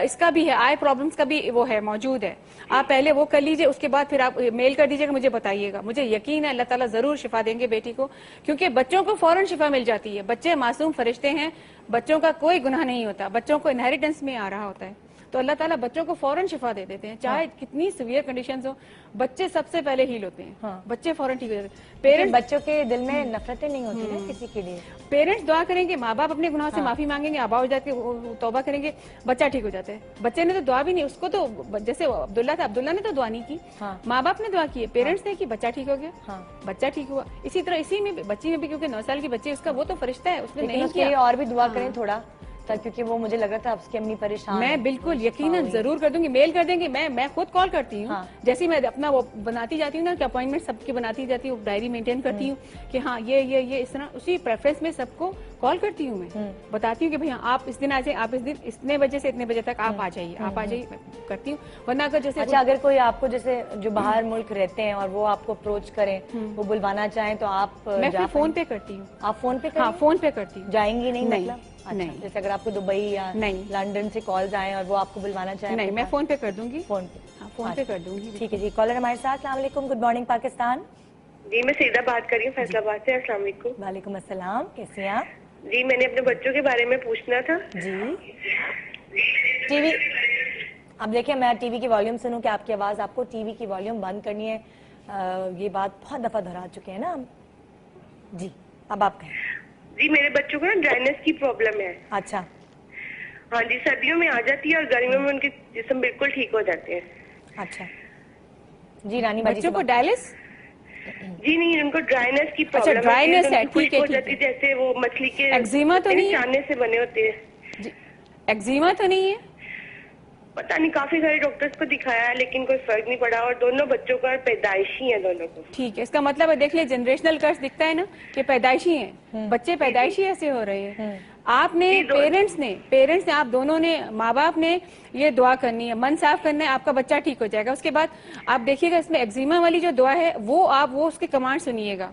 اس کا بھی ہے, آئی پرابلمس کا بھی وہ ہے, موجود ہے. آپ پہلے وہ کر لیجئے, اس کے بعد پھر آپ میل کر دیجئے گا, مجھے بتائیے گا. مجھے یقین ہے اللہ تعالیٰ ضرور شفا دیں گے بیٹی کو, کیونکہ بچوں کو فوراً شفا مل جاتی ہے. بچے معصوم فرشتے ہیں, بچوں کا کوئی گناہ نہیں ہوتا, بچوں کو انہیریٹنس میں آ رہا ہوتا ہے. تو اللہ تعالیٰ بچوں کو فوراً شفا دے دیتے ہیں, چاہے کتنی سیویئر کنڈیشنز ہو, بچے سب سے پہلے ہیل ہوتے ہیں. بچے فوراً ٹھیک ہو جاتے ہیں. پیرنٹس, بچوں کے دل میں نفرتیں نہیں ہوتی نا کسی کے لیے. پیرنٹس دعا کریں گے, ماں باپ اپنے گناہوں سے معافی مانگیں گے, آبا ہو جاتے توبہ کریں گے, بچہ ٹھیک ہو جاتا ہے. بچے نے تو دعا بھی نہیں, اس کو تو جیسے عبداللہ تھا, عبداللہ نے تو دعا نہیں کی, ماں باپ نے دعا کی ہے, پیرنٹس نے کی, بچہ ٹھیک ہو گیا, بچہ ٹھیک ہوا. اسی طرح اسی میں بچی میں بھی, کیونکہ 9 سال کی بچی, اس کا وہ تو فرشتہ ہے, اس نے نہیں کیا. اور بھی دعا کریں تھوڑا, کیونکہ وہ مجھے لگ رہا تھا آپ کی امی پریشان. میں بالکل یقیناً ضرور کر دوں گی, میل کر دیں گے. میں خود کال کرتی ہوں, جیسے میں اپنا وہ بناتی جاتی ہوں نا کہ اپوائنٹمنٹ سب کی بناتی جاتی ہوں, ڈائری مینٹین کرتی ہوں کہ ہاں یہ اس طرح, اسی پریفرنس میں سب کو کال کرتی ہوں. میں بتاتی ہوں کہ بھئی آپ اس دن آ جائیں, آپ اس دن اتنے بجے سے اتنے بجے تک آپ آ جائیے, آپ آ جائیے, کرتی ہوں. ورنہ اگر جیسے اچھا, اگر کوئی آپ کو جیسے جو باہر ملک رہتے ہیں اور وہ آپ کو اپروچ کریں, وہ بلوانا چاہیں تو آپ؟ میں پھر فون پہ کرتی ہوں. آپ فون پہ؟ ہاں فون پہ کرتی ہوں. جائیں گی نہیں مطلب؟ نہیں, جیسے اگر آپ کو دبئی یا لنڈن سے کالز آئیں اور وہ آپ کو بلوانا چاہیں؟ نہیں, میں فون پہ کر دوں گی. فون پہ؟ ہاں فون پہ کر دوں گی. ٹھیک ہے جی. کالر ہمارے ساتھ. السلام علیکم, گڈ مارننگ پاکستان. جی میں سیدھا بات کر رہی ہوں فیصل آباد سے. السلام علیکم. وعلیکم السلام, کیسے ہیں آپ؟ جی میں نے اپنے بچوں کے بارے میں پوچھنا تھا. جی ٹی وی, اب دیکھیں میں ٹی وی کی والیوم سنوں کہ آپ کی آواز, آپ کو ٹی وی کی والیوم بند کرنی ہے. یہ بات بہت دفعہ دہرا چکے ہیں نا ہم. جی اب آپ کہیں. جی میرے بچوں کو نا ڈرائنس کی پرابلم ہے. اچھا. ہاں جی, سردیوں میں آ جاتی ہے اور گرمیوں میں ان کے جسم بالکل ٹھیک ہو جاتے ہیں. اچھا جی رانی باجی, بچوں کو ڈائلس؟ جی نہیں, ان کو ڈرائنس کی پرابلم ہے. ڈرائنس ہے, ٹھیک ہے. جیسے وہ مچھلی کے ایگزیما تو نہیں چانے سے بنے ہوتے ہیں. ایگزیما تو نہیں ہے؟ پتہ نہیں, کافی سارے ڈاکٹرز کو دکھایا ہے لیکن کوئی فرق نہیں پڑا, اور دونوں بچوں کا پیدائشی ہیں دونوں کو. ٹھیک ہے, اس کا مطلب ہے دیکھ لیں جنریشنل کرس دکھتا ہے نا کہ پیدائشی ہیں, بچے پیدائشی ایسے ہو رہے ہیں. آپ نے پیرنٹس نے آپ دونوں نے, ماں باپ نے یہ دعا کرنی ہے, من صاف کرنا ہے, آپ کا بچہ ٹھیک ہو جائے گا. اس کے بعد آپ دیکھیے گا اس میں ایگزیما والی جو دعا ہے وہ آپ اس کے کمانڈ سنیے گا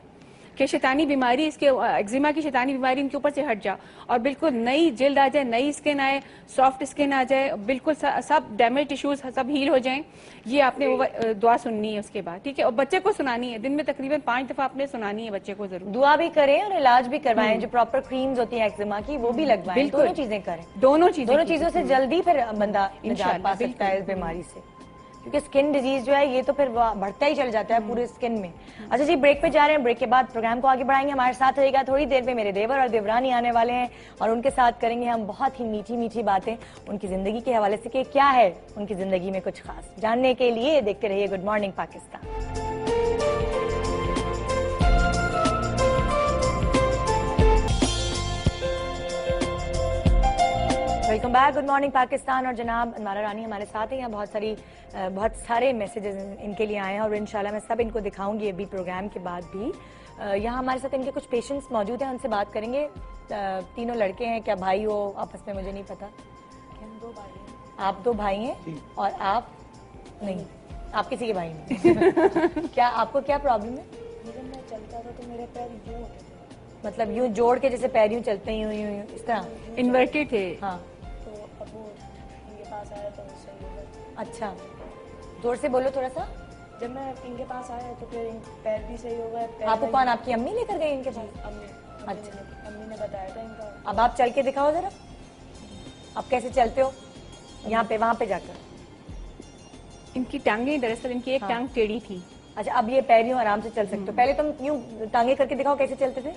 کہ شیطانی بیماری اس کے ایگزیما کی شیطانی بیماری ان کے اوپر سے ہٹ جائے اور بالکل نئی جلد آ جائے, نئی اسکن آئے, سافٹ اسکن آ جائے, بالکل سب ڈیمیج ٹیشوز سب ہیل ہو جائیں. یہ آپ نے وہ دعا سننی ہے اس کے بعد, ٹھیک ہے, اور بچے کو سنانی ہے, دن میں تقریباً 5 دفعہ آپ نے سنانی ہے بچے کو ضرور. دعا بھی کریں اور علاج بھی کروائیں, جو پراپر کریمز ہوتی ہیں ایکزیما کی وہ بھی لگوائیں, دونوں چیزیں کریں. دونوں چیزوں سے جلدی پھر بندہ نجات پا سکتا ہے اس بیماری سے, کیونکہ اسکن ڈیزیز جو ہے یہ تو پھر بڑھتا ہی چل جاتا ہے پورے اسکن میں. اچھا جی, بریک پہ جا رہے ہیں, بریک کے بعد پروگرام کو آگے بڑھائیں گے. ہمارے ساتھ رہے گا تھوڑی دیر میں میرے دیور اور دیورانی آنے والے ہیں, اور ان کے ساتھ کریں گے ہم بہت ہی میٹھی میٹھی باتیں ان کی زندگی کے حوالے سے, کہ کیا ہے ان کی زندگی میں کچھ خاص. جاننے کے لیے دیکھتے رہیے good morning Pakistan. Welcome back, good morning Pakistan. اور جناب انوارہ رانی ہمارے ساتھ ہیں. یہاں بہت سارے میسیجز ان کے لیے آئے ہیں, اور انشاءاللہ میں سب ان کو دکھاؤں گی ابھی پروگرام کے بعد بھی. یہاں ہمارے ساتھ ان کے کچھ پیشنٹس موجود ہیں, ان سے بات کریں گے. تینوں لڑکے ہیں, کیا بھائی ہو آپس میں؟ مجھے نہیں پتا. آپ 2 بھائی ہیں اور آپ نہیں, آپ کسی کے بھائی نہیں. کیا آپ کو کیا پرابلم ہے؟ میں چلتا تھا تو میرے پیر یوں ہوتے تھے, مطلب یوں جوڑ کے جیسے پیر یوں چلتے ہیں, یوں اس طرح انورٹڈ تھے. ہاں, تو اب وہ ان کے پاس آیا تو صحیح ہو گیا. اچھا, زور سے بولو تھوڑا سا. جب میں ان کے پاس آیا تو پھر پیر بھی صحیح ہو گئے. آپ کو کون, آپ کی امی لے کر گئی ان کے پاس؟ اچھا, امی نے بتایا تھا ان کا. اب آپ چل کے دکھاؤ ذرا, آپ کیسے چلتے ہو یہاں پہ وہاں پہ جا کر. ان کی ٹانگیں دراصل ان کی ایک ٹانگ ٹیڑھی تھی. اچھا, اب یہ پیر یوں آرام سے چل سکتے ہو. پہلے تم یوں ٹانگیں کر کے دکھاؤ کیسے چلتے تھے.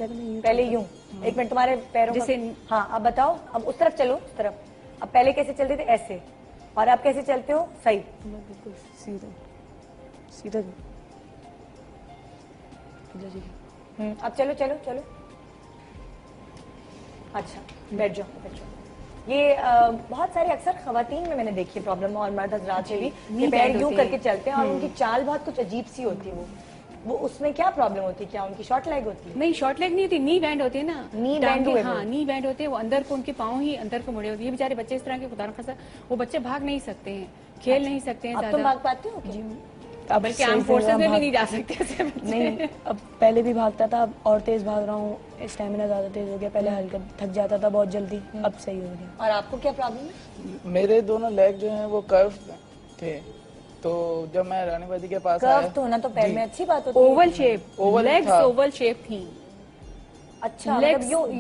پہلے یوں, 1 منٹ تمہارے پیروں جیسے. ہاں, اب بتاؤ, اب اس طرف چلو, اس طرف. اب پہلے کیسے چلتے تھے؟ ایسے. اور اب کیسے چلتے ہو؟ صحیح, بالکل سیدھا سیدھا. اب چلو چلو چلو. اچھا, بیٹھ جاؤ بیٹھ جاؤ. یہ بہت سارے اکثر خواتین میں نے دیکھی پرابلم, اور مرد حضرات سے بھی, کہ پیر یوں کر کے چلتے ہیں اور ان کی چال بہت کچھ عجیب سی ہوتی ہے. وہ اس میں کیا پرابلم ہوتی ہے؟ کیا ان کی شارٹ لیگ ہوتی ہے؟ نہیں, شارٹ لیگ نہیں ہوتی, نی بینڈ ہوتی ہے نا. نی بینڈ ہوئے, ہاں نی بینڈ ہوتے ہیں, وہ اندر کو ان کے پاؤں ہی اندر کو مڑے ہوتے ہیں. یہ بیچارے بچے اس طرح کے, خدا نخواستہ وہ بچے بھاگ نہیں سکتے ہیں, کھیل نہیں سکتے ہیں. اب تم بھاگ پاتے ہو؟ جی, بلکہ عام فورسز میں بھی نہیں جا سکتے. نہیں, اب پہلے بھی بھاگتا تھا, اب اور تیز بھاگ رہا ہوں, اسٹیمنا زیادہ تیز ہو گیا. پہلے ہلکا تھک جاتا تھا بہت جلدی, اب صحیح ہو گیا. اور آپ کو کیا پرابلم ہے؟ میرے دونوں لیگ جو ہیں وہ کرو تھے, تو جب میں رانی بادی کے پاس آیا, کرو ہونا تو پیر میں اچھی بات ہوتی ہے. Oval shape, legs oval shape تھی. اچھا,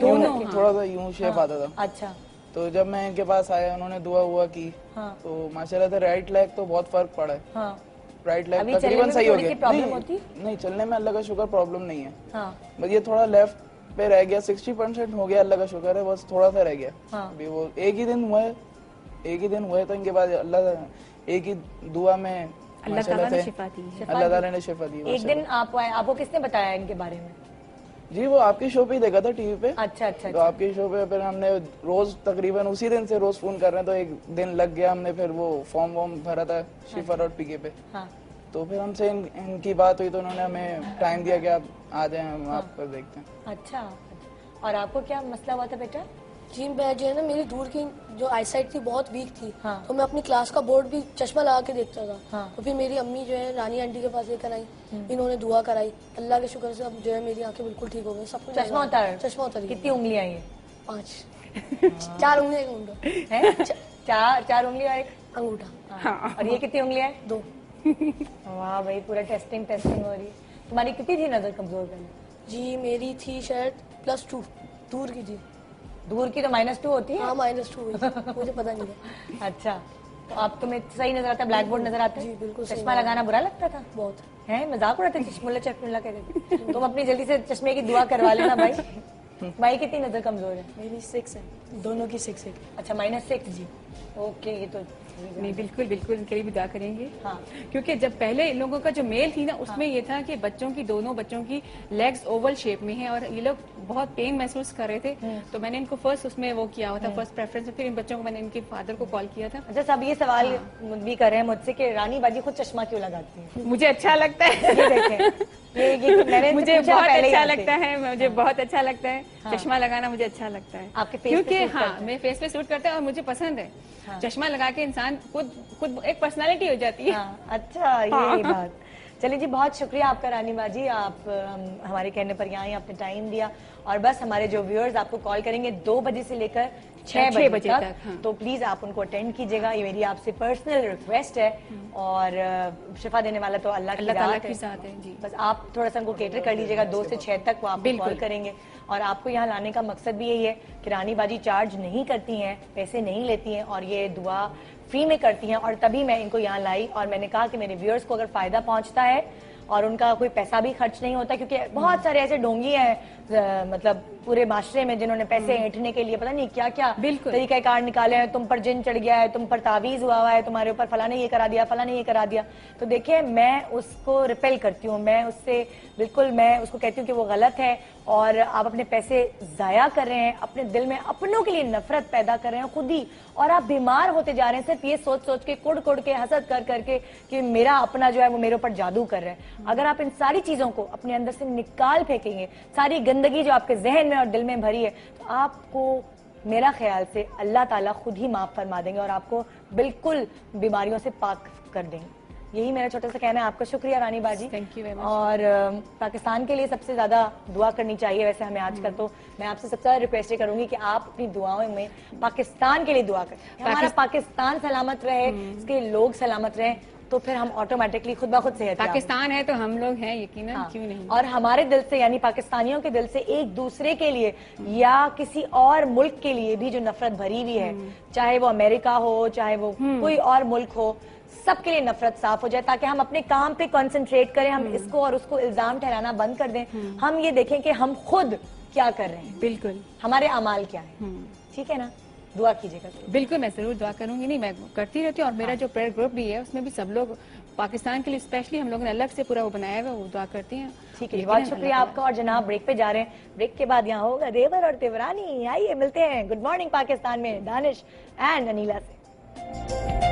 دونوں تھوڑا سا یوں شیپ آتا تھا. اچھا, تو جب میں ان کے پاس آیا, انہوں نے دعا ہوا کی, تو ماشاءاللہ سے رائٹ لیگ تو بہت فرق پڑا ہے. رائٹ لیگ تقریباً صحیح ہو گیا. نہیں, چلنے میں اللہ کا شکر پرابلم نہیں ہے, بس یہ تھوڑا لیفٹ پہ رہ گیا. 60% ہو گیا, اللہ کا شکر ہے, بس تھوڑا سا رہ گیا. ابھی وہ ایک ہی دن ہوئے تو ان کے بعد اللہ ایک ہی دعا میں اللہ تعالیٰ نے شفا دی. ایک دن آپ کو کس نے بتایا ان کے بارے میں؟ جی, وہ آپ کی شو پہ ہی دیکھا تھا, ٹی وی پہ. اچھا اچھا, تو آپ کی شو پہ پھر ہم نے روز تقریباً اسی دن سے روز فون کر رہے ہیں, تو ایک دن لگ گیا. ہم نے پھر وہ فارم وارم بھرا تھا شفا روڈ پی کے پہ, تو پھر ہم سے ان کی بات ہوئی, تو انہوں نے ہمیں ٹائم دیا کہ آپ آ جائیں, ہم آپ کو دیکھتے ہیں. اچھا, اور آپ کو کیا مسئلہ ہوا تھا بیٹا؟ جی, میں جو ہے نا, میری دور کی جو آئی سائٹ تھی بہت ویک تھی, تو میں اپنی کلاس کا بورڈ بھی چشمہ لگا کے دیکھتا تھا. تو پھر میری امی جو ہے رانی آنٹی کے پاس لے کر آئی, انہوں نے دعا کرائی. اللہ کے شکر سے اب جو ہے میری آنکھیں بالکل ٹھیک ہو گئی. سب کچھ چشمہ اتر. کتنی انگلیاں ہیں؟ 5. 4 انگلیاں, ایک انگوٹھا. 4 انگلیاں اور ایک انگوٹھا. اور یہ کتنی انگلیاں ہیں؟ 2. واہ بھائی, پورا ٹیسٹنگ ہو رہی ہے. تمہاری کتنی تھی نظر کمزور پہلے؟ جی, میری تھی شاید +2, دور کی. جی, دور کی تو -2 ہوتی ہے. ہاں, -2 ہوئی, مجھے پتا نہیں ہے. اچھا, تو آپ تمہیں صحیح نظر آتا ہے, بلیک بورڈ نظر آتا ہے؟ جی بالکل. چشمہ لگانا برا لگتا تھا بہت ہے, مذاق اڑاتے چشمہ چشمہ کہتے. تم اپنی جلدی سے چشمے کی دعا کروا لینا بھائی. بھائی کتنی نظر کمزور ہے؟ میری 6 ہے, دونوں کی 6 ہے. اچھا, -6. جی, اوکے. یہ تو نہیں, بالکل بالکل ان کے لیے بھی دعا کریں گے. ہاں, کیونکہ جب پہلے ان لوگوں کا جو میل تھی نا, اس میں یہ تھا کہ دونوں بچوں کی لیگز اوول شیپ میں ہیں, اور یہ لوگ بہت پین محسوس کر رہے تھے. تو میں نے ان کو فرسٹ اس میں وہ کیا ہوا تھا, فرسٹ پریفرنس. پھر ان بچوں کو میں نے ان کے فادر کو کال کیا تھا. اچھا, سب یہ سوال بھی کر رہے ہیں مجھ سے کہ رانی باجی خود چشمہ کیوں لگاتی ہیں؟ مجھے اچھا لگتا ہے. مجھے بہت اچھا لگتا ہے, مجھے بہت اچھا لگتا ہے چشمہ لگانا. مجھے اچھا لگتا ہے کیونکہ ہاں, میرے فیس پہ سوٹ کرتا ہے اور مجھے پسند ہے. چشمہ لگا کے انسان خود ایک پرسنالٹی ہو جاتی ہے. اچھا, یہ بات. چلیے جی بہت شکریہ آپ کا رانی باجی, آپ ہمارے کہنے پر یہاں آپ نے ٹائم دیا, اور بس ہمارے جو ویورز آپ کو کال کریں گے 2 بجے سے لے کر 6 بجے تک, تو پلیز آپ ان کو اٹینڈ کیجیے گا, یہ میری آپ سے پرسنل ریکویسٹ ہے. اور شفا دینے والا تو اللہ کی ذات ہے, بس آپ تھوڑا سا ان کو کیٹر کر لیجیے گا 2 سے 6 تک, وہ آپ کو کال کریں گے. اور آپ کو یہاں لانے کا مقصد بھی یہی ہے کہ رانی باجی چارج نہیں کرتی ہیں, پیسے نہیں لیتی ہیں, اور یہ دعا فری میں کرتی ہیں, اور تبھی میں ان کو یہاں لائی. اور میں نے کہا کہ میرے ویورز کو اگر فائدہ پہنچتا ہے اور ان کا کوئی پیسہ بھی خرچ نہیں ہوتا, کیونکہ بہت سارے ایسے ڈھونگی ہیں مطلب پورے معاشرے میں جنہوں نے پیسے اینٹنے کے لیے پتہ نہیں کیا کیا طریقہ کار نکالے ہیں, تم پر جن چڑھ گیا ہے, تم پر تعویذ ہوا ہے, تمہارے اوپر فلاں نے یہ کرا دیا, فلاں نے یہ کرا دیا. تو دیکھیں میں اس کو ریپیل کرتی ہوں, میں اس سے بالکل میں اس کو کہتی ہوں کہ وہ غلط ہے, اور آپ اپنے پیسے ضائع کر رہے ہیں, اپنے دل میں اپنوں کے لیے نفرت پیدا کر رہے ہیں خود ہی, اور آپ بیمار ہوتے جا رہے ہیں صرف یہ سوچ سوچ کے, کڑ کڑ کے, حسد کر کر کے کہ میرا اپنا جو ہے وہ میرے اوپر جادو کر رہا ہے. اگر آپ ان ساری چیزوں کو اپنے اندر سے نکال پھینکیں گے, ساری گندگی جو آپ کے ذہن میں اور دل میں بھری ہے, تو آپ کو میرا خیال سے اللہ تعالیٰ خود ہی معاف فرما دیں گے اور آپ کو بالکل بیماریوں سے پاک کر دیں گے. یہی میرا چھوٹا سا کہنا ہے. آپ کا شکریہ رانی باجی, اور پاکستان کے لیے سب سے زیادہ دعا کرنی چاہیے ویسے ہمیں آج کل. تو میں آپ سے سب سے زیادہ ریکویسٹ کروں گی کہ آپ اپنی دعاؤں میں پاکستان کے لیے دعا کریں, ہمارا پاکستان سلامت رہے, اس کے لوگ سلامت رہیں, تو پھر ہم آٹومیٹکلی خود بخود صحت پاکستان ہے تو ہم لوگ ہیں یقیناً, کیوں نہیں. اور ہمارے دل سے یعنی پاکستانیوں کے دل سے ایک دوسرے کے لیے یا کسی اور ملک کے لیے بھی جو نفرت بھری ہوئی ہے, چاہے وہ امریکہ ہو, چاہے وہ کوئی اور ملک ہو, سب کے لیے نفرت صاف ہو جائے, تاکہ ہم اپنے کام پہ کنسنٹریٹ کریں, ہم اس کو اور اس کو الزام ٹھہرانا بند کر دیں, ہم یہ دیکھیں کہ ہم خود کیا کر رہے ہیں, بالکل ہمارے اعمال کیا ہے. ٹھیک ہے نا, دعا کیجیے گا. بالکل میں ضرور دعا کروں گی, نہیں میں کرتی رہتی ہوں, اور میرا جو پریئر گروپ بھی ہے اس میں بھی سب لوگ پاکستان کے لیے اسپیشلی ہم لوگوں نے الگ سے پورا وہ بنایا ہوا, وہ دعا کرتی ہیں. ٹھیک ہے, بہت شکریہ آپ کا. اور جناب بریک پہ جا رہے ہیں, بریک کے بعد یہاں ہوگا دیور اور دیورانی. آئیے ملتے ہیں گڈ مارننگ پاکستان میں دانش اینڈ انیلا سے.